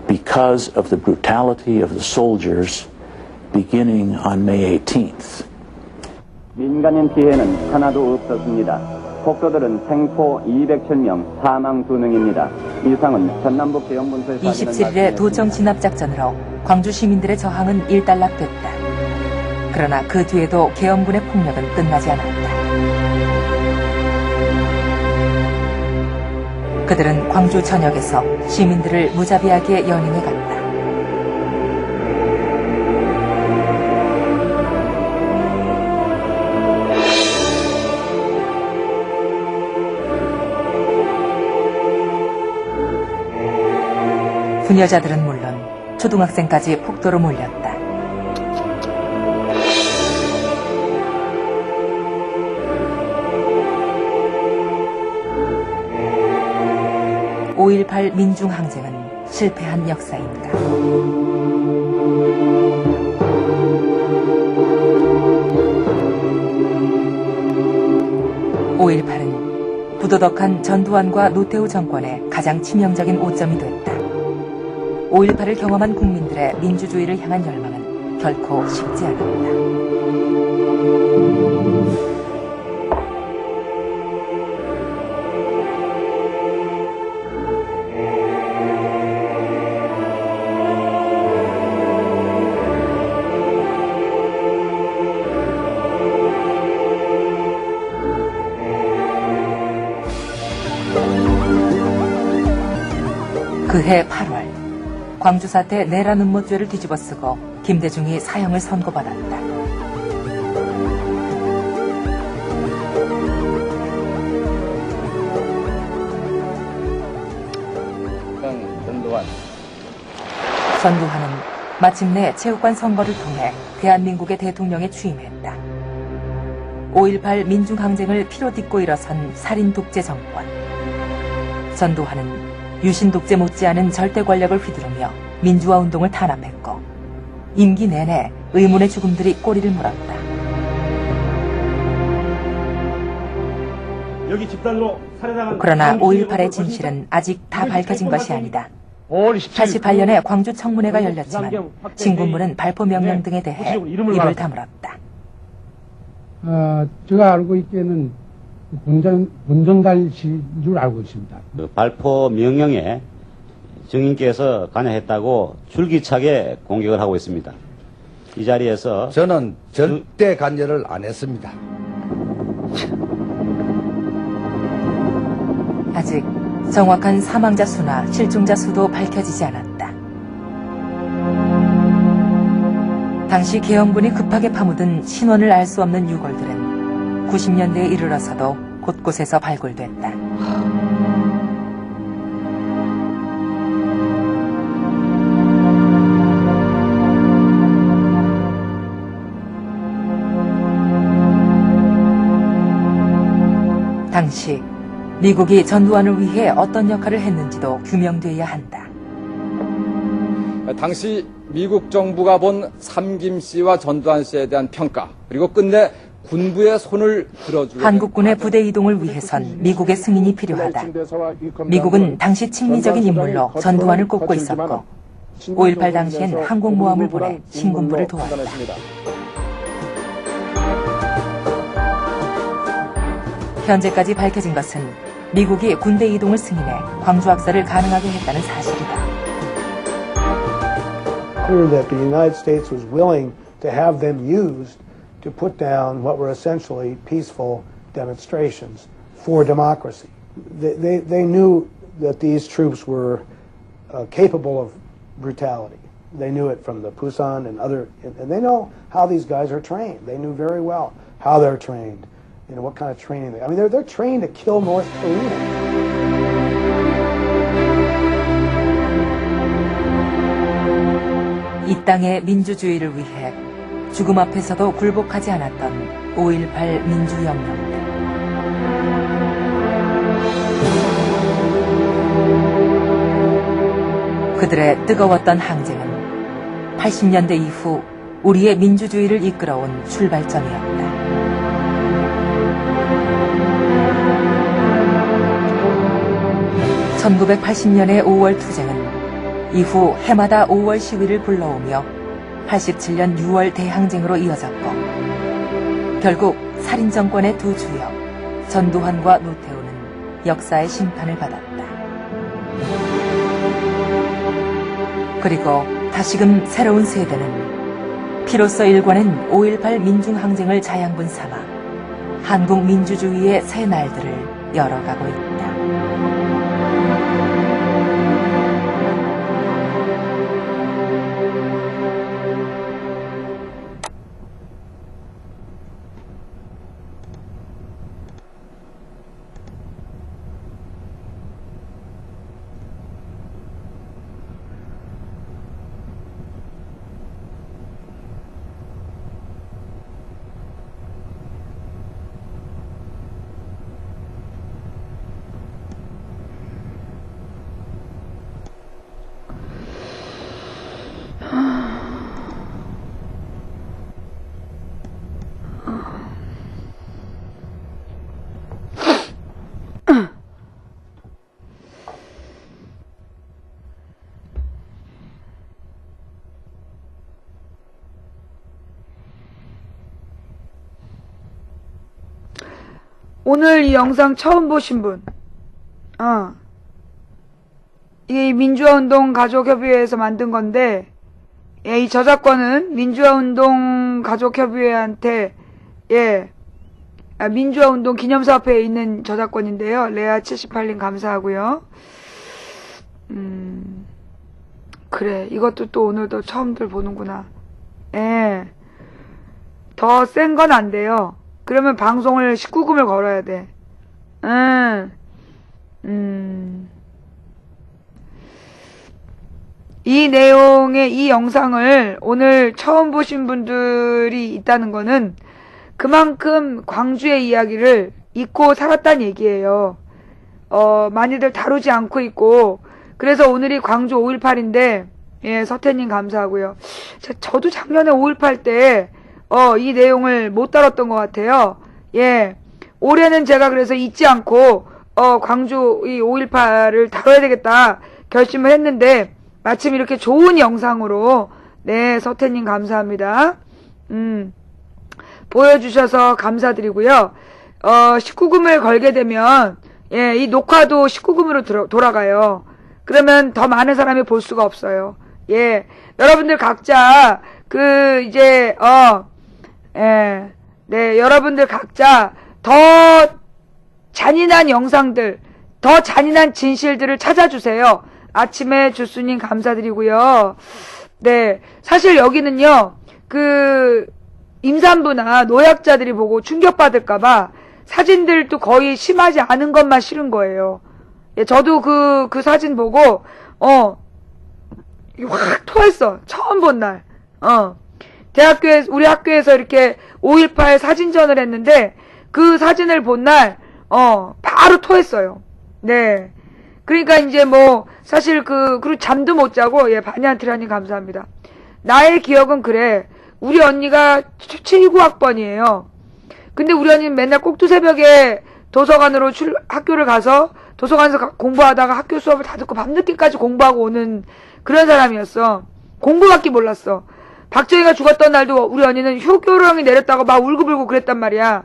because of the brutality of the soldiers beginning on May 18th.
민간인 피해는 하나도 없었습니다. 폭도들은 생포 207명, 사망 2명입니다. 이상은 전남북 계엄분소에
27일의 도청 진압작전으로 광주 시민들의 저항은 일단락됐다. 그러나 그 뒤에도 계엄군의 폭력은 끝나지 않았다. 그들은 광주 전역에서 시민들을 무자비하게 연행해 갔다. 부녀자들은 물론 초등학생까지 폭도로 몰렸다. (5.18) 민중항쟁은 실패한 역사인가? 5.18은 부도덕한 전두환과 노태우 정권의 가장 치명적인 오점이 됐다. 5.18을 경험한 국민들의 민주주의를 향한 열망은 결코 식지 않았다. 그해 8월 광주 사태 내란 음모죄를 뒤집어쓰고 김대중이 사형을 선고받았다. 전두환은 마침내 체육관 선거를 통해 대한민국의 대통령에 취임했다. 5.18 민중항쟁을 피로 딛고 일어선 살인 독재 정권. 전두환은 유신 독재 못지않은 절대 권력을 휘두르며 민주화 운동을 탄압했고 임기 내내 의문의 죽음들이 꼬리를 물었다.
여기 집단으로 살해당한
그러나 5.18의 진실은 아직 다 밝혀진 것이 아니다. 88년에 광주 청문회가 열렸지만 신군부는 발포 명령 등에 대해 입을 다물었다.
제가 알고 있기에는 문전달신 줄 알고 있습니다.
그 발포 명령에 증인께서 관여했다고 줄기차게 공격을 하고 있습니다. 이 자리에서
저는 절대 관여를 안 했습니다.
아직 정확한 사망자 수나 실종자 수도 밝혀지지 않았다. 당시 계엄군이 급하게 파묻은 신원을 알 수 없는 유골들은 90년대에 이르러서도 곳곳에서 발굴됐다. 당시 미국이 전두환을 위해 어떤 역할을 했는지도 규명돼야 한다.
당시 미국 정부가 본 삼김 씨와 전두환 씨에 대한 평가, 그리고 끝내 군부의 손을 들어주고
한국군의 부대 이동을 위해선 미국의 승인이 필요하다. 미국은 당시 친미적인 인물로 전두환을 꼽고 있었고 5.18 당시엔 항공모함을 보내 신군부를 도왔다. 현재까지 밝혀진 것은 미국이 군대 이동을 승인해 광주 학살을 가능하게 했다는 사실이다.
Clear that the United States was willing to have them used to put down what were essentially peaceful demonstrations for democracy. They knew that these troops were capable of brutality. They knew it from the Pusan and and they know how these guys are trained. They knew very well how they're trained. You know, what kind of training I mean, they're trained to kill North Korea.
이 땅의 민주주의를 위해 죽음 앞에서도 굴복하지 않았던 5.18 민주혁명들. 그들의 뜨거웠던 항쟁은 80년대 이후 우리의 민주주의를 이끌어온 출발점이었다. (1980년의 5월) 투쟁은 이후 해마다 5월 시위를 불러오며 87년 6월 대항쟁으로 이어졌고 결국 살인정권의 두 주역 전두환과 노태우는 역사의 심판을 받았다. 그리고 다시금 새로운 세대는 피로써 일궈낸 5.18 민중항쟁을 자양분 삼아 한국 민주주의의 새 날들을 열어가고 있다.
오늘 이 영상 처음 보신 분, 이 민주화운동 가족협의회에서 만든 건데, 이 저작권은 민주화운동 가족협의회한테, 민주화운동 기념사업회에 있는 저작권인데요. 레아 78님 감사하고요. 그래, 이것도 또 오늘도 처음들 보는구나. 더 센 건 안 돼요. 그러면 방송을 19금을 걸어야 돼. 이 내용의 이 영상을 오늘 처음 보신 분들이 있다는 거는 그만큼 광주의 이야기를 잊고 살았다는 얘기예요. 많이들 다루지 않고 있고 그래서 오늘이 광주 5.18인데, 예, 서태님 감사하고요. 저도 작년에 5.18 때, 이 내용을 못 다뤘던 것 같아요. 예. 올해는 제가 그래서 잊지 않고, 광주 이 5.18을 다뤄야 되겠다 결심을 했는데, 마침 이렇게 좋은 영상으로, 네, 서태님 감사합니다. 보여주셔서 감사드리고요. 19금을 걸게 되면, 예, 이 녹화도 19금으로 돌아가요. 그러면 더 많은 사람이 볼 수가 없어요. 예, 여러분들 각자, 네, 여러분들 각자 더 잔인한 영상들, 더 잔인한 진실들을 찾아주세요. 아침에 주수님 감사드리고요. 네, 사실 여기는요, 임산부나 노약자들이 보고 충격받을까봐 사진들도 거의 심하지 않은 것만 실은 거예요. 예, 저도 그 사진 보고, 확 토했어. 처음 본 날. 우리 학교에서 이렇게 5.18 사진전을 했는데, 그 사진을 본 날, 바로 토했어요. 네. 그러니까 이제 사실 그리고 잠도 못 자고, 예, 바니안트라님 감사합니다. 나의 기억은 그래. 우리 언니가 79학번이에요. 근데 우리 언니는 맨날 꼭두새벽에 도서관으로 학교를 가서 도서관에서 공부하다가 학교 수업을 다 듣고 밤늦게까지 공부하고 오는 그런 사람이었어. 공부밖에 몰랐어. 박정희가 죽었던 날도 우리 언니는 효교령이 내렸다고 막 울고불고 그랬단 말이야.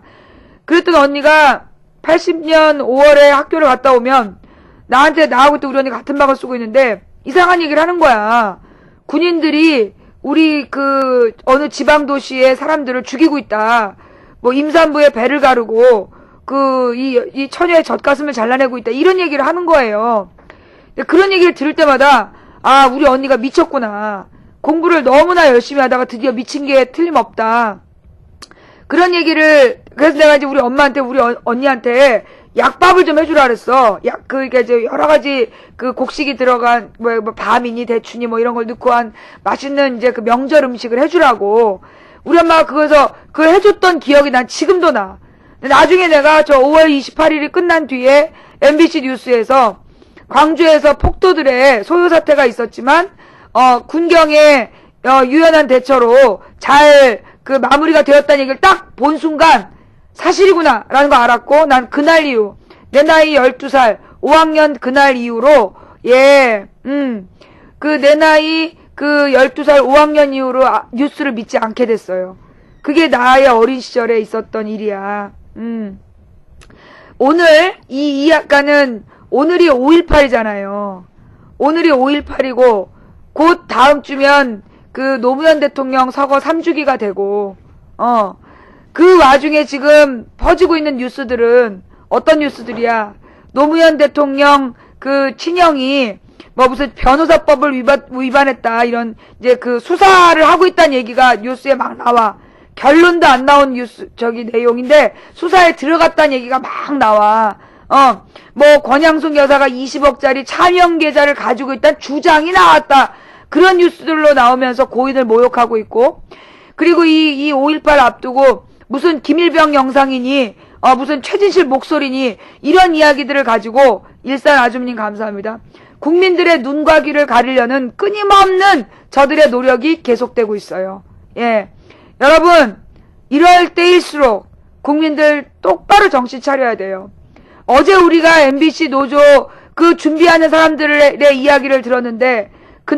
그랬던 언니가 80년 5월에 학교를 갔다 오면 나하고 또 우리 언니 같은 방을 쓰고 있는데 이상한 얘기를 하는 거야. 군인들이 우리 어느 지방도시의 사람들을 죽이고 있다. 임산부의 배를 가르고 이 처녀의 젖가슴을 잘라내고 있다. 이런 얘기를 하는 거예요. 그런 얘기를 들을 때마다 아, 우리 언니가 미쳤구나. 공부를 너무나 열심히 하다가 드디어 미친 게 틀림없다. 그런 얘기를, 그래서 내가 이제 우리 엄마한테, 우리 언니한테 약밥을 좀 해주라 그랬어. 그러니까 이제 여러 가지 곡식이 들어간, 밤이니 대추니 이런 걸 넣고 한 맛있는 이제 명절 음식을 해주라고. 우리 엄마가 그걸 해줬던 기억이 난 지금도 나. 나중에 내가 저 5월 28일이 끝난 뒤에 MBC 뉴스에서 광주에서 폭도들의 소요 사태가 있었지만, 군경의, 유연한 대처로 잘 마무리가 되었다는 얘기를 딱 본 순간, 사실이구나, 라는 거 알았고, 난 그날 이후, 내 나이 12살, 5학년 그날 이후로, 예, 내 나이 12살, 5학년 이후로 뉴스를 믿지 않게 됐어요. 그게 나의 어린 시절에 있었던 일이야. 오늘, 이 약간은, 오늘이 5.18이잖아요. 오늘이 5.18이고, 곧 다음 주면 노무현 대통령 서거 3주기가 되고, 그 와중에 지금 퍼지고 있는 뉴스들은 어떤 뉴스들이야? 노무현 대통령 친형이 무슨 변호사법을 위반했다. 이런 이제 수사를 하고 있다는 얘기가 뉴스에 막 나와. 결론도 안 나온 뉴스, 내용인데 수사에 들어갔다는 얘기가 막 나와. 권양숙 여사가 20억짜리 차명 계좌를 가지고 있다는 주장이 나왔다. 그런 뉴스들로 나오면서 고인을 모욕하고 있고, 그리고 이 5.18 앞두고 무슨 김일병 영상이니, 무슨 최진실 목소리니, 이런 이야기들을 가지고, 일산 아줌님 감사합니다. 국민들의 눈과 귀를 가리려는 끊임없는 저들의 노력이 계속되고 있어요. 예. 여러분, 이럴 때일수록 국민들 똑바로 정신 차려야 돼요. 어제 우리가 MBC 노조 준비하는 사람들의 이야기를 들었는데,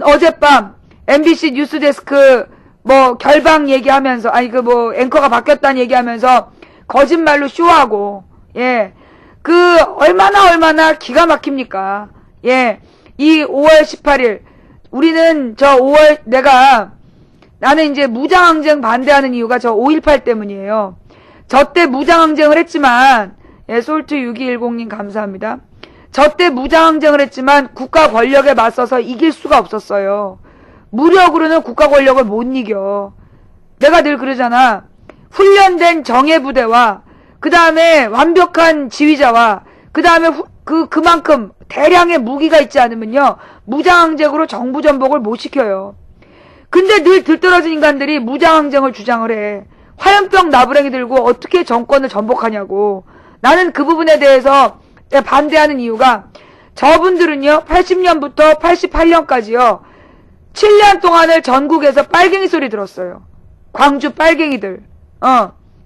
어젯밤 MBC 뉴스데스크 결방 얘기하면서, 앵커가 바뀌었다는 얘기하면서 거짓말로 쇼하고, 예. 얼마나 기가 막힙니까? 예. 이 5월 18일, 우리는 나는 이제 무장항쟁 반대하는 이유가 5.18 때문이에요. 저 때 무장항쟁을 했지만, 예, 솔트6210님 감사합니다. 저 때 무장항쟁을 했지만 국가 권력에 맞서서 이길 수가 없었어요. 무력으로는 국가 권력을 못 이겨. 내가 늘 그러잖아. 훈련된 정예부대와 그 다음에 완벽한 지휘자와 그 다음에 그만큼 대량의 무기가 있지 않으면요. 무장항쟁으로 정부 전복을 못 시켜요. 근데 늘 들떨어진 인간들이 무장항쟁을 주장을 해. 화염병 나부랭이 들고 어떻게 정권을 전복하냐고. 나는 그 부분에 대해서 반대하는 이유가 저분들은요, 80년부터 88년까지요, 7년 동안을 전국에서 빨갱이 소리 들었어요. 광주 빨갱이들.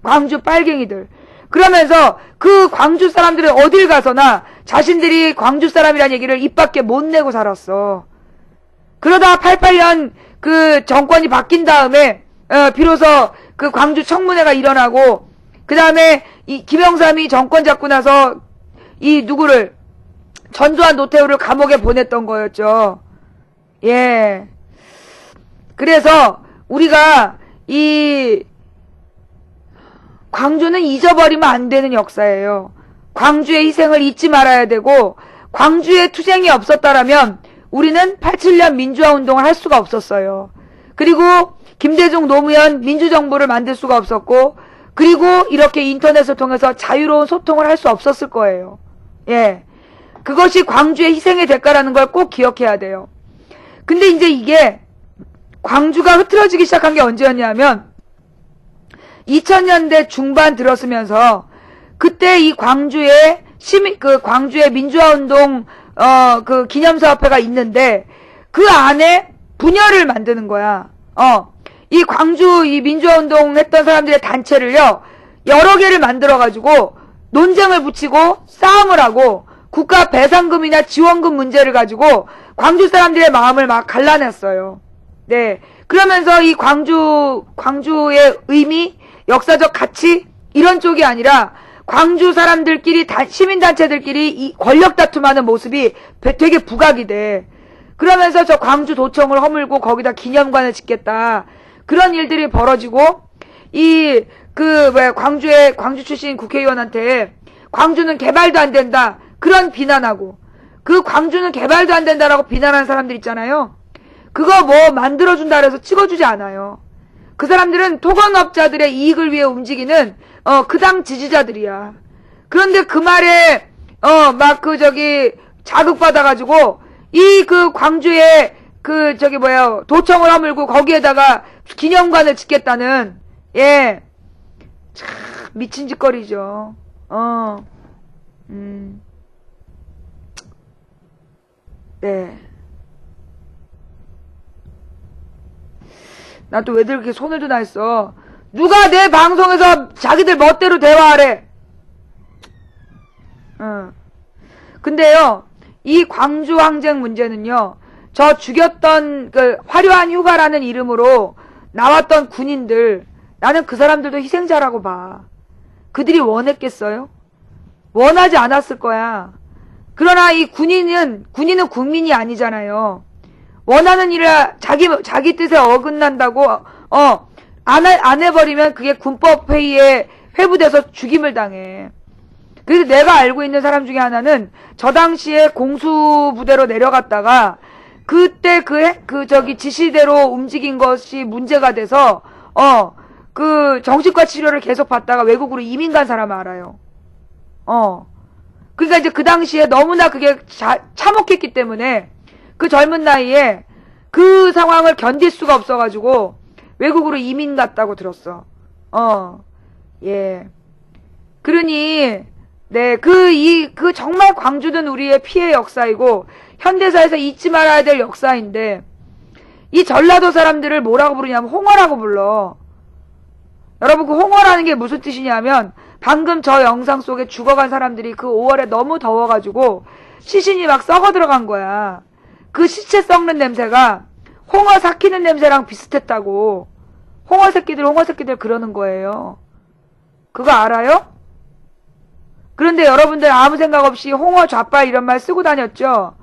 광주 빨갱이들. 그러면서 그 광주 사람들은 어딜 가서나 자신들이 광주 사람이라는 얘기를 입 밖에 못 내고 살았어. 그러다 88년 그 정권이 바뀐 다음에, 비로소 그 광주 청문회가 일어나고, 그 다음에 이 김영삼이 정권 잡고 나서 이 누구를, 전두환 노태우를 감옥에 보냈던 거였죠. 예. 그래서 우리가 이 광주는 잊어버리면 안 되는 역사예요. 광주의 희생을 잊지 말아야 되고, 광주에 투쟁이 없었다라면 우리는 87년 민주화 운동을 할 수가 없었어요. 그리고 김대중 노무현 민주정부를 만들 수가 없었고, 그리고 이렇게 인터넷을 통해서 자유로운 소통을 할 수 없었을 거예요. 예. 그것이 광주의 희생의 대가라는 걸 꼭 기억해야 돼요. 근데 이제 이게 광주가 흐트러지기 시작한 게 언제였냐면 2000년대 중반 들었으면서 그때 이 광주에 광주의 민주화운동 그 기념사업회가 있는데 그 안에 분열을 만드는 거야. 이 광주 이 민주화운동 했던 사람들의 단체를요, 여러 개를 만들어가지고 논쟁을 붙이고 싸움을 하고 국가 배상금이나 지원금 문제를 가지고 광주 사람들의 마음을 막 갈라냈어요. 네. 그러면서 이 광주의 의미, 역사적 가치, 이런 쪽이 아니라 광주 사람들끼리, 시민단체들끼리 이 권력 다툼하는 모습이 되게 부각이 돼. 그러면서 저 광주 도청을 허물고 거기다 기념관을 짓겠다. 그런 일들이 벌어지고, 광주 출신 국회의원한테 광주는 개발도 안 된다. 그런 비난하고, 그 광주는 개발도 안 된다라고 비난하는 사람들 있잖아요. 그거 뭐 만들어준다 그래서 찍어주지 않아요. 그 사람들은 토건업자들의 이익을 위해 움직이는 그 당 지지자들이야. 그런데 그 말에 자극받아가지고 이 그 광주에 도청을 허물고 거기에다가 기념관을 짓겠다는, 예, 참 미친 짓거리죠. 네. 나 또 왜들 그렇게 손을 드나 했어. 누가 내 방송에서 자기들 멋대로 대화하래. 근데요, 이 광주 항쟁 문제는요, 저 죽였던 그 화려한 휴가라는 이름으로 나왔던 군인들, 나는 그 사람들도 희생자라고 봐. 그들이 원했겠어요? 원하지 않았을 거야. 그러나 이 군인은 국민이 아니잖아요. 원하는 일을 자기 뜻에 어긋난다고 안 해버리면 그게 군법회의에 회부돼서 죽임을 당해. 그래서 내가 알고 있는 사람 중에 하나는 저 당시에 공수부대로 내려갔다가 그때 지시대로 움직인 것이 문제가 돼서 그 정신과 치료를 계속 받다가 외국으로 이민 간 사람을 알아요. 그러니까 이제 그 당시에 너무나 그게 참혹했기 때문에 그 젊은 나이에 그 상황을 견딜 수가 없어가지고 외국으로 이민 갔다고 들었어. 예. 그러니, 네, 정말 광주는 우리의 피해 역사이고, 현대사에서 잊지 말아야 될 역사인데, 이 전라도 사람들을 뭐라고 부르냐면 홍어라고 불러. 여러분, 그 홍어라는 게 무슨 뜻이냐면, 방금 저 영상 속에 죽어간 사람들이 그 5월에 너무 더워가지고, 시신이 막 썩어 들어간 거야. 그 시체 썩는 냄새가 홍어 삭히는 냄새랑 비슷했다고. 홍어 새끼들 그러는 거예요. 그거 알아요? 그런데 여러분들 아무 생각 없이 홍어 좌빨 이런 말 쓰고 다녔죠?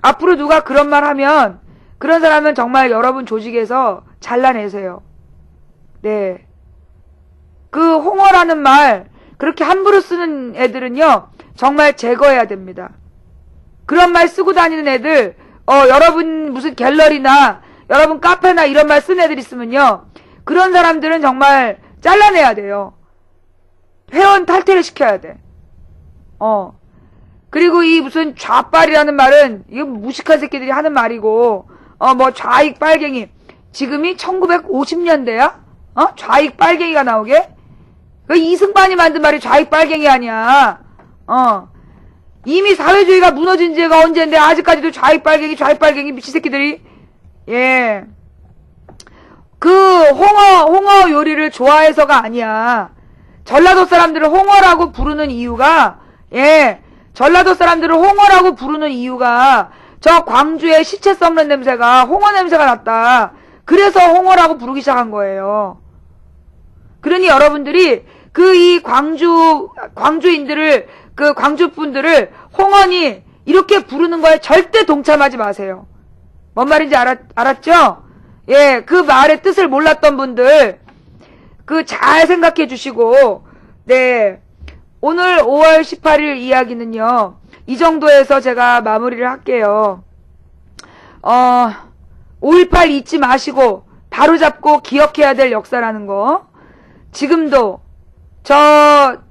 앞으로 누가 그런 말 하면 그런 사람은 정말 여러분 조직에서 잘라내세요. 네. 그 홍어라는 말 그렇게 함부로 쓰는 애들은요, 정말 제거해야 됩니다. 그런 말 쓰고 다니는 애들, 여러분 무슨 갤러리나 여러분 카페나 이런 말 쓴 애들 있으면요, 그런 사람들은 정말 잘라내야 돼요. 회원 탈퇴를 시켜야 돼. 그리고 이 무슨 좌빨이라는 말은 이거 무식한 새끼들이 하는 말이고, 뭐 좌익 빨갱이, 지금이 1950년대야? 좌익 빨갱이가 나오게? 그 이승만이 만든 말이 좌익 빨갱이 아니야. 이미 사회주의가 무너진 지가 언젠데 아직까지도 좌익빨갱이 미친 새끼들이. 예. 그 홍어 요리를 좋아해서가 아니야. 전라도 사람들을 홍어라고 부르는 이유가, 예, 전라도 사람들을 홍어라고 부르는 이유가 저 광주의 시체 썩는 냄새가 홍어 냄새가 났다. 그래서 홍어라고 부르기 시작한 거예요. 그러니 여러분들이 이 광주인들을, 광주 분들을 홍어니 이렇게 부르는 거에 절대 동참하지 마세요. 뭔 말인지 알았죠? 예, 그 말의 뜻을 몰랐던 분들, 잘 생각해 주시고, 네. 오늘 5월 18일 이야기는요, 이 정도에서 제가 마무리를 할게요. 5.18 잊지 마시고, 바로잡고 기억해야 될 역사라는 거. 지금도,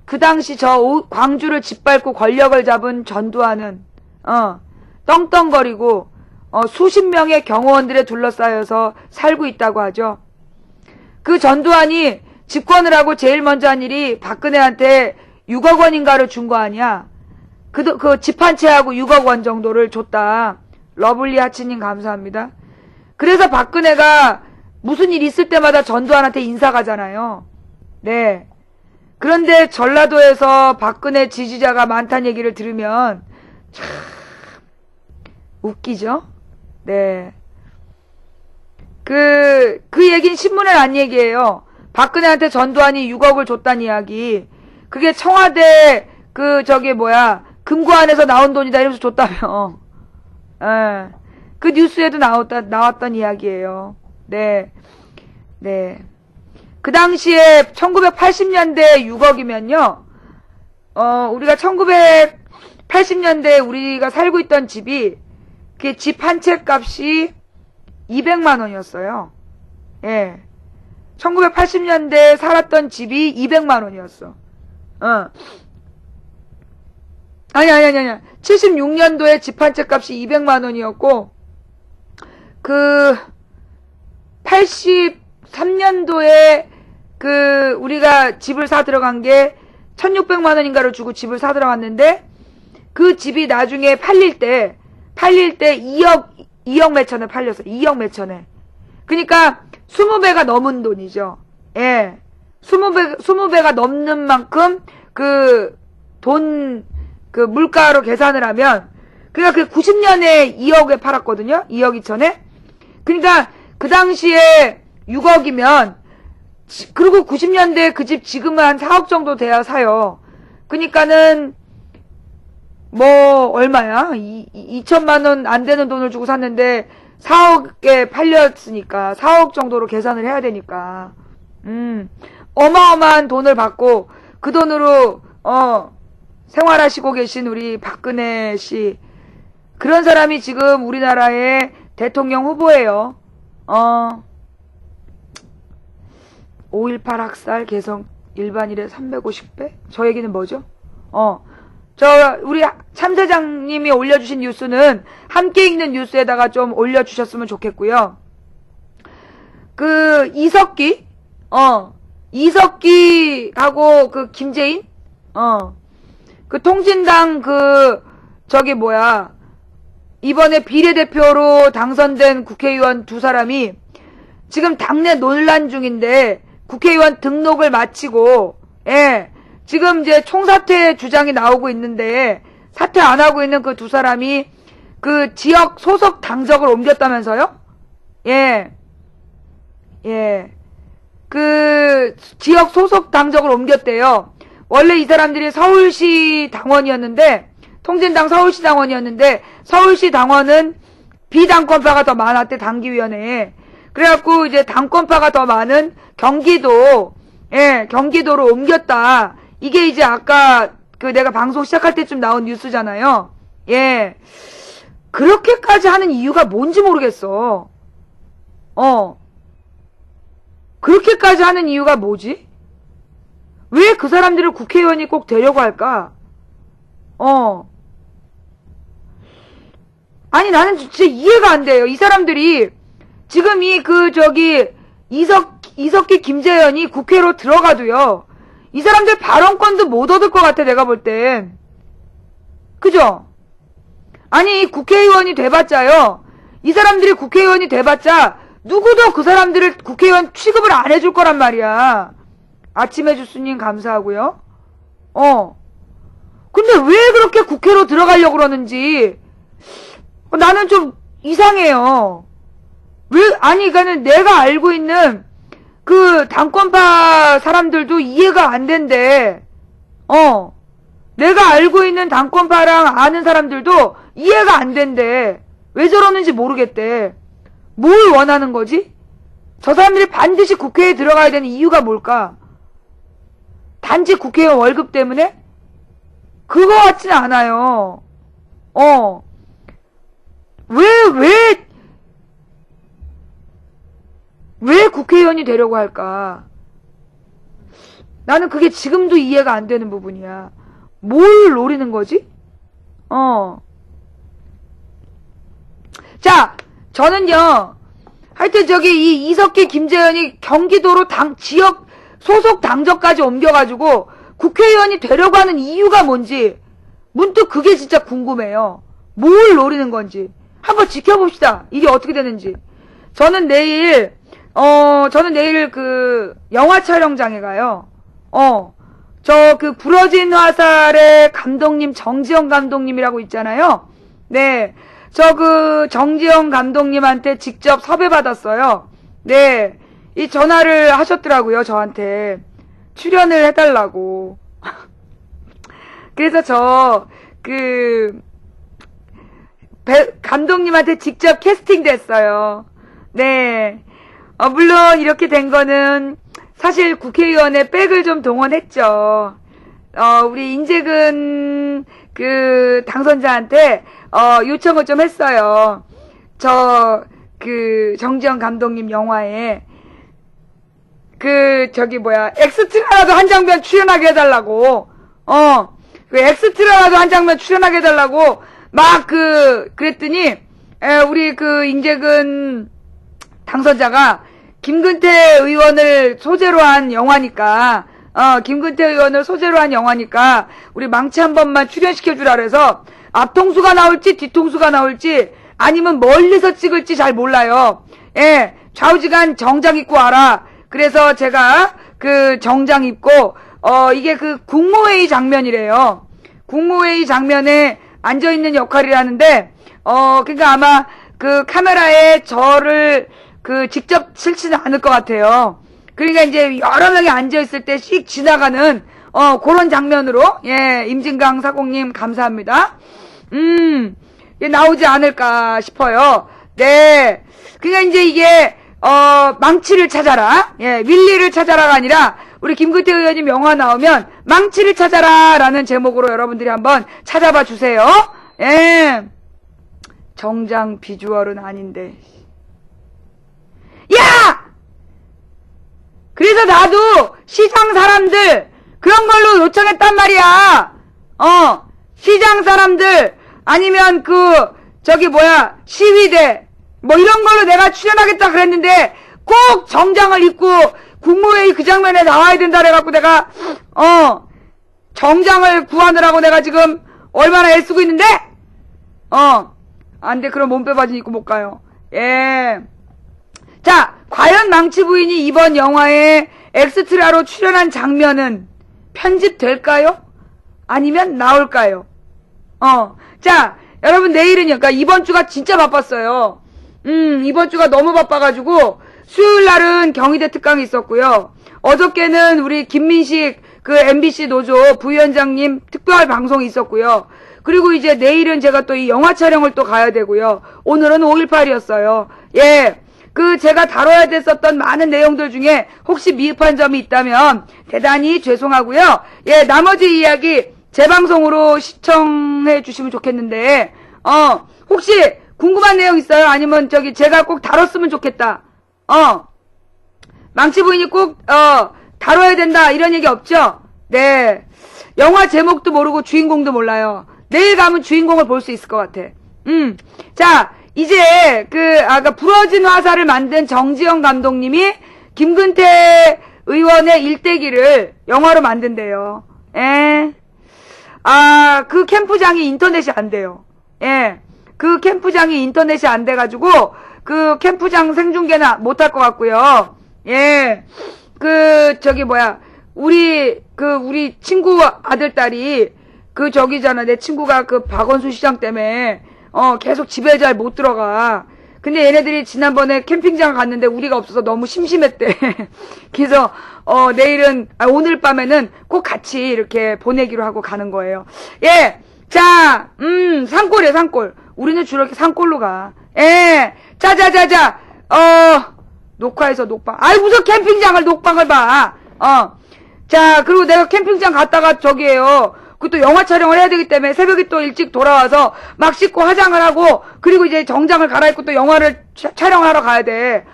그 당시 광주를 짓밟고 권력을 잡은 전두환은, 떵떵거리고, 수십 명의 경호원들에 둘러싸여서 살고 있다고 하죠. 그 전두환이 집권을 하고 제일 먼저 한 일이 박근혜한테 6억 원인가를 준 거 아니야. 집 한 채하고 6억 원 정도를 줬다. 러블리 하치님 감사합니다. 그래서 박근혜가 무슨 일 있을 때마다 전두환한테 인사 가잖아요. 네. 그런데 전라도에서 박근혜 지지자가 많다는 얘기를 들으면 참 웃기죠? 네. 그 얘기는 신문에 난 얘기예요. 박근혜한테 전두환이 6억을 줬다는 이야기. 그게 청와대 금고안에서 나온 돈이다 이러면서 줬다며. 예. 그 뉴스에도 나왔던 이야기예요. 네. 네. 그 당시에 1980년대 6억이면요. 우리가 1980년대에 우리가 살고 있던 집이 그 집 한 채 값이 200만 원이었어요. 예. 1980년대에 살았던 집이 200만 원이었어. 아니. 76년도에 집 한 채 값이 200만 원이었고, 83년도에 우리가 집을 사 들어간 게 1600만 원인가를 주고 집을 사 들어갔는데, 그 집이 나중에 팔릴 때 2억 몇천에 팔렸어요. 2억 몇천에. 그러니까 20배가 넘은 돈이죠. 예. 20배가 넘는 만큼 물가로 계산을 하면, 그러니까 90년에 2억에 팔았거든요. 2억 2천에. 그러니까 그 당시에 6억이면, 그리고 90년대 그 집 지금은 한 4억 정도 돼야 사요. 그러니까는 얼마야? 2천만 원 안 되는 돈을 주고 샀는데 4억에 팔렸으니까 4억 정도로 계산을 해야 되니까 어마어마한 돈을 받고 그 돈으로 생활하시고 계신 우리 박근혜 씨, 그런 사람이 지금 우리나라의 대통령 후보예요. 5.18 학살 개성 일반일의 350배? 저 얘기는 뭐죠? 우리 참사장님이 올려주신 뉴스는 함께 읽는 뉴스에다가 좀 올려주셨으면 좋겠고요. 이석기하고 김재인? 통진당 이번에 비례대표로 당선된 국회의원 두 사람이 지금 당내 논란 중인데 국회의원 등록을 마치고, 예, 지금 이제 총사퇴 주장이 나오고 있는데 사퇴 안 하고 있는 그 두 사람이 지역 소속 당적을 옮겼다면서요? 예. 지역 소속 당적을 옮겼대요. 원래 이 사람들이 서울시 당원이었는데, 통진당 서울시 당원이었는데, 서울시 당원은 비당권파가 더 많았대, 당기위원회에. 그래갖고 이제 당권파가 더 많은 경기도로 옮겼다. 이게 이제 아까 내가 방송 시작할 때쯤 나온 뉴스잖아요. 예. 그렇게까지 하는 이유가 뭔지 모르겠어. 그렇게까지 하는 이유가 뭐지? 왜 그 사람들을 국회의원이 꼭 되려고 할까? 아니, 나는 진짜 이해가 안 돼요. 이 사람들이 지금 이석기 김재현이 국회로 들어가도요, 이 사람들 발언권도 못 얻을 것 같아, 내가 볼 땐. 그죠? 아니, 국회의원이 돼봤자요. 이 사람들이 국회의원이 돼봤자 누구도 그 사람들을 국회의원 취급을 안 해줄 거란 말이야. 아침에 주스님 감사하고요. 근데 왜 그렇게 국회로 들어가려고 그러는지 나는 좀 이상해요. 아니, 그러니까는 내가 알고 있는 그 당권파 사람들도 이해가 안 된대. 내가 알고 있는 당권파랑 아는 사람들도 이해가 안 된대. 왜 저러는지 모르겠대. 뭘 원하는 거지? 저 사람들이 반드시 국회에 들어가야 되는 이유가 뭘까? 단지 국회의원 월급 때문에? 그거 같지는 않아요. 왜 국회의원이 되려고 할까? 나는 그게 지금도 이해가 안 되는 부분이야. 뭘 노리는 거지? 자, 저는요, 하여튼 이 이석기, 김재현이 경기도로 지역 소속 당적까지 옮겨가지고 국회의원이 되려고 하는 이유가 뭔지 문득 그게 진짜 궁금해요. 뭘 노리는 건지 한번 지켜봅시다. 일이 어떻게 되는지. 저는 내일 그 영화 촬영장에 가요. 저 그 부러진 화살의 감독님 정지영 감독님이라고 있잖아요. 네. 저 그 정지영 감독님한테 직접 섭외받았어요. 네. 이 전화를 하셨더라고요, 저한테. 출연을 해달라고. 그래서 감독님한테 직접 캐스팅 됐어요. 네. 물론 이렇게 된 거는 사실 국회의원의 백을 좀 동원했죠. 우리 인재근 그 당선자한테 요청을 좀 했어요. 정지영 감독님 영화에 엑스트라라도 한 장면 출연하게 해달라고. 그 엑스트라라도 한 장면 출연하게 해달라고 그랬더니 우리 그 인재근 당선자가 김근태 의원을 소재로 한 영화니까 우리 망치 한 번만 출연시켜주라 그래서 앞통수가 나올지 뒤통수가 나올지 아니면 멀리서 찍을지 잘 몰라요. 예, 좌우지간 정장 입고 와라. 그래서 제가 그 정장 입고 이게 그 국무회의 장면이래요. 국무회의 장면에 앉아있는 역할이라는데 그러니까 아마 그 카메라에 저를 직접 실지는 않을 것 같아요. 그러니까 이제 여러 명이 앉아있을 때 씩 지나가는 그런 장면으로, 예, 임진강 사공님 감사합니다. 나오지 않을까 싶어요. 네. 그러니까 이제 이게 망치를 찾아라, 예, 윌리를 찾아라가 아니라 우리 김근태 의원님 영화 나오면 망치를 찾아라 라는 제목으로 여러분들이 한번 찾아봐 주세요. 예. 정장 비주얼은 아닌데. 야! 그래서 나도 시장 사람들 그런 걸로 요청했단 말이야. 시장 사람들 아니면 시위대 뭐 이런 걸로 내가 출연하겠다 그랬는데 꼭 정장을 입고 국무회의 그 장면에 나와야 된다 그래갖고 내가 정장을 구하느라고 내가 지금 얼마나 애쓰고 있는데 안 돼. 그럼 몸빼바지 입고 못 가요. 예. 자, 과연 망치 부인이 이번 영화에 엑스트라로 출연한 장면은 편집될까요? 아니면 나올까요? 자, 여러분 내일은요. 그러니까 이번 주가 진짜 바빴어요. 이번 주가 너무 바빠가지고 수요일 날은 경희대 특강이 있었고요. 어저께는 우리 김민식 그 MBC 노조 부위원장님 특별 방송이 있었고요. 그리고 이제 내일은 제가 또 이 영화 촬영을 또 가야 되고요. 오늘은 5.18이었어요. 예. 제가 다뤄야 됐었던 많은 내용들 중에 혹시 미흡한 점이 있다면 대단히 죄송하고요. 예, 나머지 이야기 재방송으로 시청해 주시면 좋겠는데, 혹시 궁금한 내용 있어요? 아니면 제가 꼭 다뤘으면 좋겠다. 망치 부인이 꼭, 다뤄야 된다. 이런 얘기 없죠? 네. 영화 제목도 모르고 주인공도 몰라요. 내일 가면 주인공을 볼 수 있을 것 같아. 자, 이제 부러진 화살을 만든 정지영 감독님이 김근태 의원의 일대기를 영화로 만든대요. 그 캠프장이 인터넷이 안 돼요. 예. 그 캠프장이 인터넷이 안 돼가지고, 그 캠프장 생중계는 못할 것 같고요. 예. 우리 친구 아들, 딸이, 내 친구가 박원순 시장 때문에, 계속 집에 잘 못 들어가. 근데 얘네들이 지난번에 캠핑장 갔는데 우리가 없어서 너무 심심했대. 그래서, 오늘 밤에는 꼭 같이 이렇게 보내기로 하고 가는 거예요. 예. 자, 산골이에요, 산골. 우리는 주로 이렇게 산골로 가. 예. 자자자자. 녹화해서 녹방. 아이, 무슨 캠핑장을 녹방을 봐. 자, 그리고 내가 캠핑장 갔다가 그것도 영화 촬영을 해야 되기 때문에 새벽에 또 일찍 돌아와서 막 씻고 화장을 하고, 그리고 이제 정장을 갈아입고 또 영화를 촬영을 하러 가야 돼.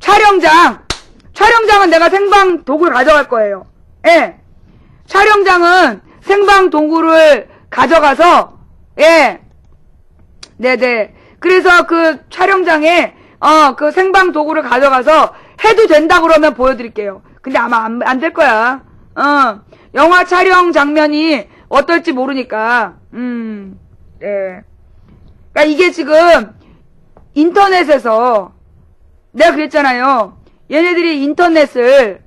촬영장. 촬영장은 내가 생방 도구를 가져갈 거예요. 예. 촬영장은 생방 도구를 가져가서, 예. 네네. 그래서 그 촬영장에, 그 생방 도구를 가져가서 해도 된다 그러면 보여드릴게요. 근데 아마 안 될 거야. 영화 촬영 장면이 어떨지 모르니까. 네. 그러니까 이게 지금 인터넷에서 내가 그랬잖아요. 얘네들이 인터넷을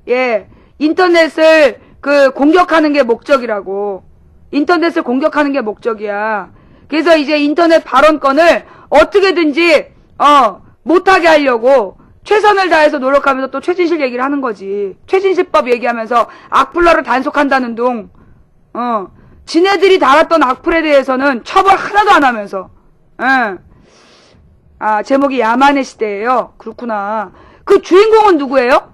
공격하는 게 목적이라고. 인터넷을 공격하는 게 목적이야. 그래서 이제 인터넷 발언권을 어떻게든지 못하게 하려고 최선을 다해서 노력하면서 또 최진실 얘기를 하는 거지. 최진실법 얘기하면서 악플러를 단속한다는 둥. 지네들이 달았던 악플에 대해서는 처벌 하나도 안 하면서. 제목이 야만의 시대예요. 그렇구나. 그 주인공은 누구예요?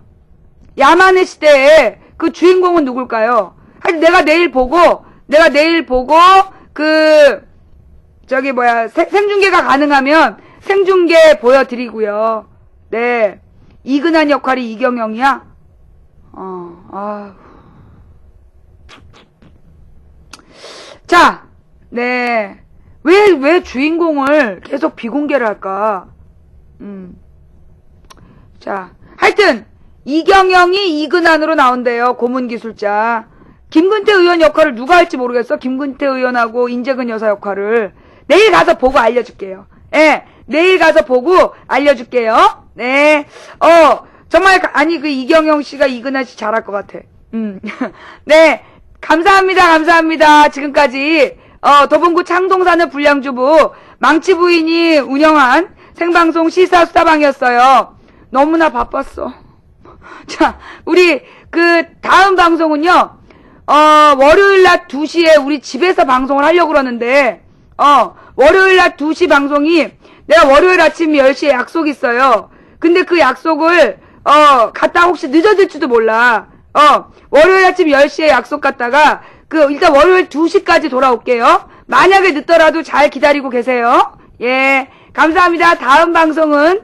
야만의 시대에 그 주인공은 누굴까요? 하여튼 내가 내일 보고 생중계가 가능하면 생중계 보여드리고요. 네. 이근한 역할이 이경영이야? 자, 네. 왜 주인공을 계속 비공개를 할까? 자, 하여튼, 이경영이 이근한으로 나온대요. 고문기술자. 김근태 의원 역할을 누가 할지 모르겠어. 김근태 의원하고 인재근 여사 역할을. 내일 가서 보고 알려줄게요. 예. 내일 가서 보고 알려줄게요. 네. 정말, 그 이경영 씨가 이근한 씨 잘할 것 같아. 네. 감사합니다. 지금까지, 도봉구 창동사는 불량주부, 망치 부인이 운영한 생방송 시사 수다방이었어요. 너무나 바빴어. 자, 우리, 다음 방송은요, 월요일 낮 2시에 우리 집에서 방송을 하려고 그러는데, 월요일 낮 2시 방송이, 내가 월요일 아침 10시에 약속이 있어요. 근데 그 약속을, 갔다 혹시 늦어질지도 몰라. 월요일 아침 10시에 약속 갔다가, 일단 월요일 2시까지 돌아올게요. 만약에 늦더라도 잘 기다리고 계세요. 예. 감사합니다. 다음 방송은,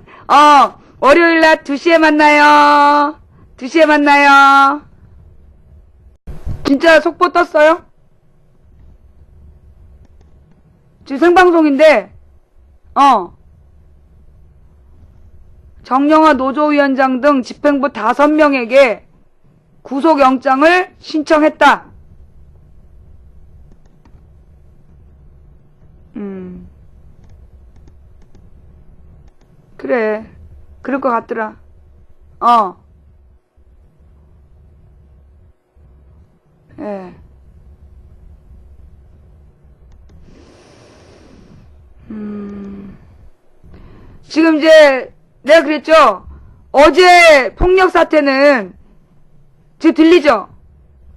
월요일 낮 2시에 만나요. 2시에 만나요. 진짜 속보 떴어요? 지금 생방송인데, 정영화 노조위원장 등 집행부 5명에게 구속영장을 신청했다. 그래. 그럴 것 같더라. 예. 지금 이제 내가 그랬죠. 어제 폭력 사태는 지금 들리죠?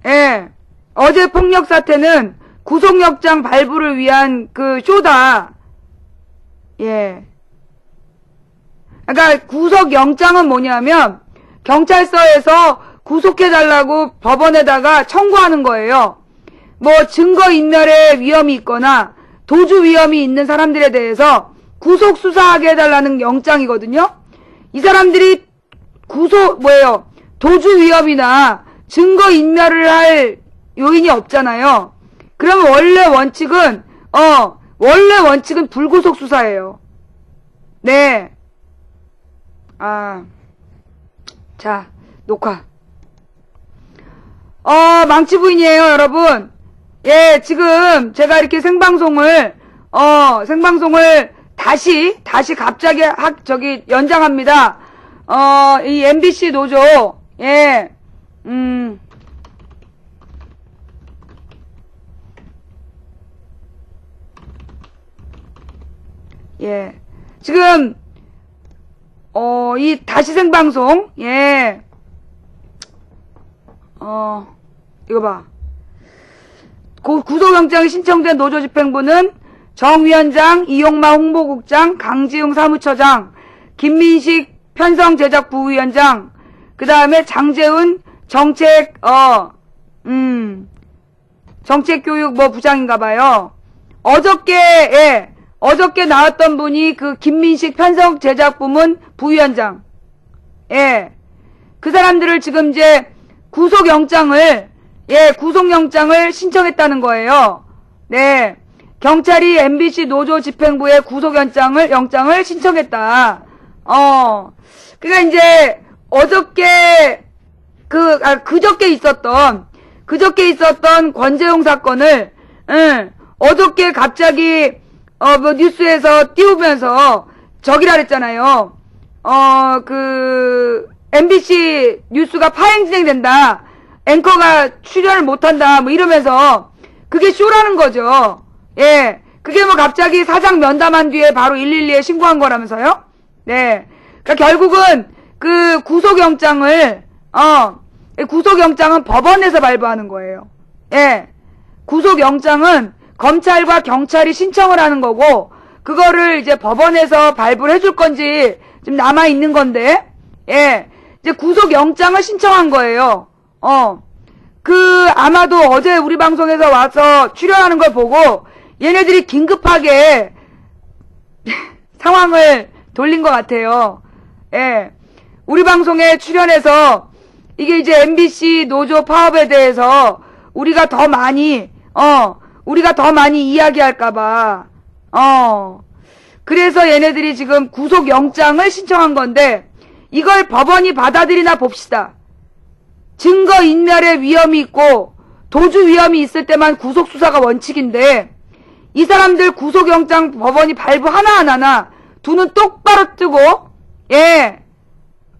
예. 어제 폭력 사태는 구속영장 발부를 위한 쇼다. 예. 그러니까 구속영장은 뭐냐면 경찰서에서 구속해달라고 법원에다가 청구하는 거예요. 뭐 증거인멸의 위험이 있거나 도주 위험이 있는 사람들에 대해서 구속수사하게 해달라는 영장이거든요. 이 사람들이 도주 위험이나 증거인멸을 할 요인이 없잖아요. 그러면 원래 원칙은 불구속 수사예요. 네. 자, 녹화. 망치 부인이에요, 여러분. 예, 지금 제가 이렇게 생방송을 다시 갑자기 연장합니다. 이 MBC 노조, 예, 예, 지금, 이 다시 생방송, 예, 이거 봐. 구속영장이 신청된 노조집행부는 정위원장, 이용마 홍보국장, 강지웅 사무처장, 김민식 편성제작부위원장, 그 다음에 장재훈 정책교육 부장인가봐요. 어저께 나왔던 분이 그 김민식 편성제작부문 부위원장. 예. 그 사람들을 지금 이제 구속영장을 신청했다는 거예요. 네. 경찰이 MBC 노조 집행부에 영장을 신청했다. 그러니까 이제 그저께 있었던 권재용 사건을, 어저께 갑자기, 뉴스에서 띄우면서 저기라 그랬잖아요. MBC 뉴스가 파행 진행된다. 앵커가 출연을 못한다. 이러면서, 그게 쇼라는 거죠. 예. 그게 갑자기 사장 면담한 뒤에 바로 112에 신고한 거라면서요? 네. 그러니까 결국은 그 구속영장은 법원에서 발부하는 거예요. 예. 구속영장은 검찰과 경찰이 신청을 하는 거고, 그거를 이제 법원에서 발부를 해줄 건지 지금 남아있는 건데, 예. 이제 구속영장을 신청한 거예요. 아마도 어제 우리 방송에서 와서 출연하는 걸 보고, 얘네들이 긴급하게 상황을 돌린 것 같아요. 예. 우리 방송에 출연해서 이게 이제 MBC 노조 파업에 대해서 우리가 더 많이 이야기할까봐. 그래서 얘네들이 지금 구속영장을 신청한 건데, 이걸 법원이 받아들이나 봅시다. 증거인멸의 위험이 있고, 도주 위험이 있을 때만 구속수사가 원칙인데, 이 사람들 구속영장 법원이 발부 하나하나 두 눈 똑바로 뜨고, 예,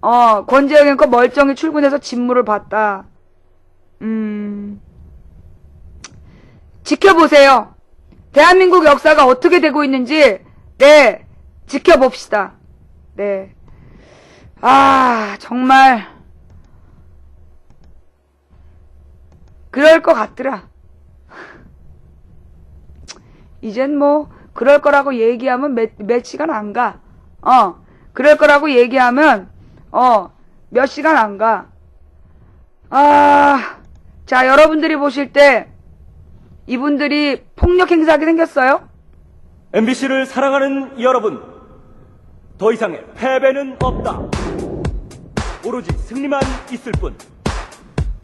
권재영 앵커 멀쩡히 출근해서 직무를 봤다. 지켜보세요. 대한민국 역사가 어떻게 되고 있는지, 네, 지켜봅시다. 네. 정말, 그럴 것 같더라. 이젠 그럴 거라고 얘기하면 몇 시간 안 가. 그럴 거라고 얘기하면, 몇 시간 안 가. 자, 여러분들이 보실 때, 이분들이 폭력 행사하게 생겼어요?
MBC를 사랑하는 여러분, 더 이상의 패배는 없다. 오로지 승리만 있을 뿐.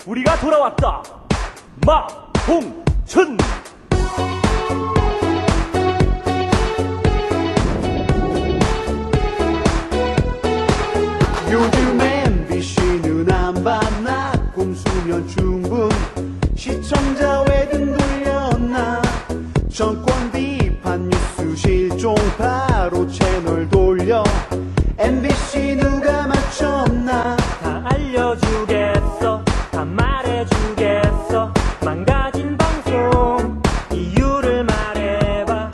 우리가 돌아왔다. 마홍춘.
요즘 MBC는 안 봤나 공수면 충분 시청자 외등 돌렸나 정권 비판 뉴스 실종 바로 채널 돌려 MBC 누가 맞췄나
다 알려주겠어 다 말해주겠어 망가진 방송 이유를 말해봐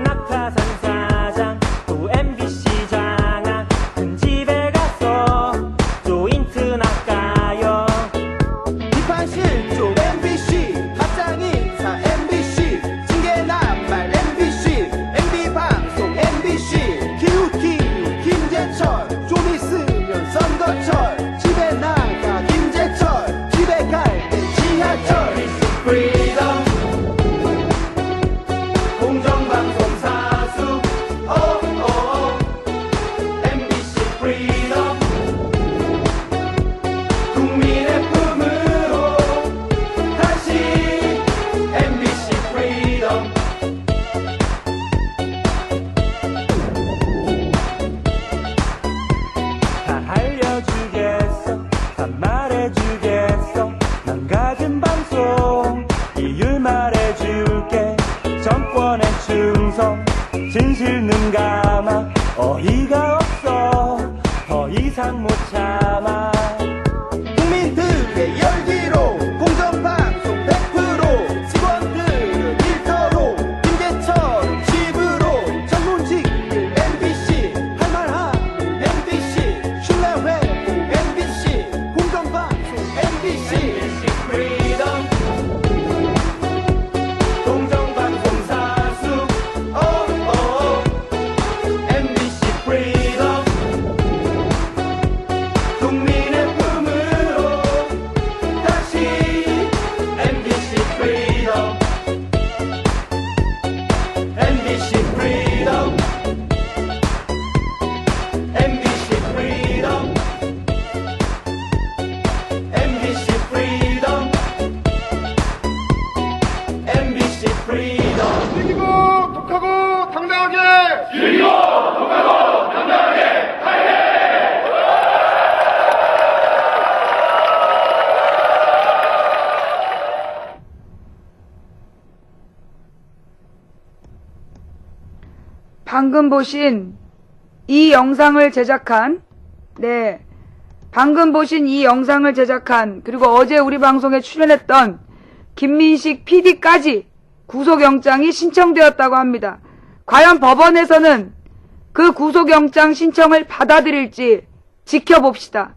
낙하산 사장 또 MBC 장악 큰 집에 가서 조인트 낚아요
비판 실종 MBC 가짜 인사 MBC 징계 낱말 MBC MB 방송 MBC 기웃기웃 김재철 좀 있어
방금 보신 이 영상을 제작한 그리고 어제 우리 방송에 출연했던 김민식 PD까지 구속영장이 신청되었다고 합니다. 과연 법원에서는 그 구속영장 신청을 받아들일지 지켜봅시다.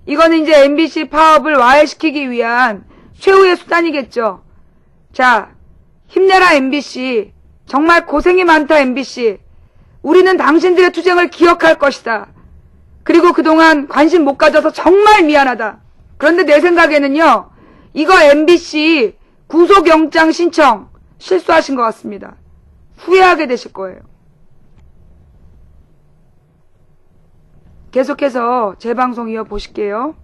이거는 이제 MBC 파업을 와해시키기 위한 최후의 수단이겠죠. 자, 힘내라 MBC. 정말 고생이 많다 MBC. 우리는 당신들의 투쟁을 기억할 것이다. 그리고 그동안 관심 못 가져서 정말 미안하다. 그런데 내 생각에는요, 이거 MBC 구속영장 신청 실수하신 것 같습니다. 후회하게 되실 거예요. 계속해서 제 방송 이어보실게요.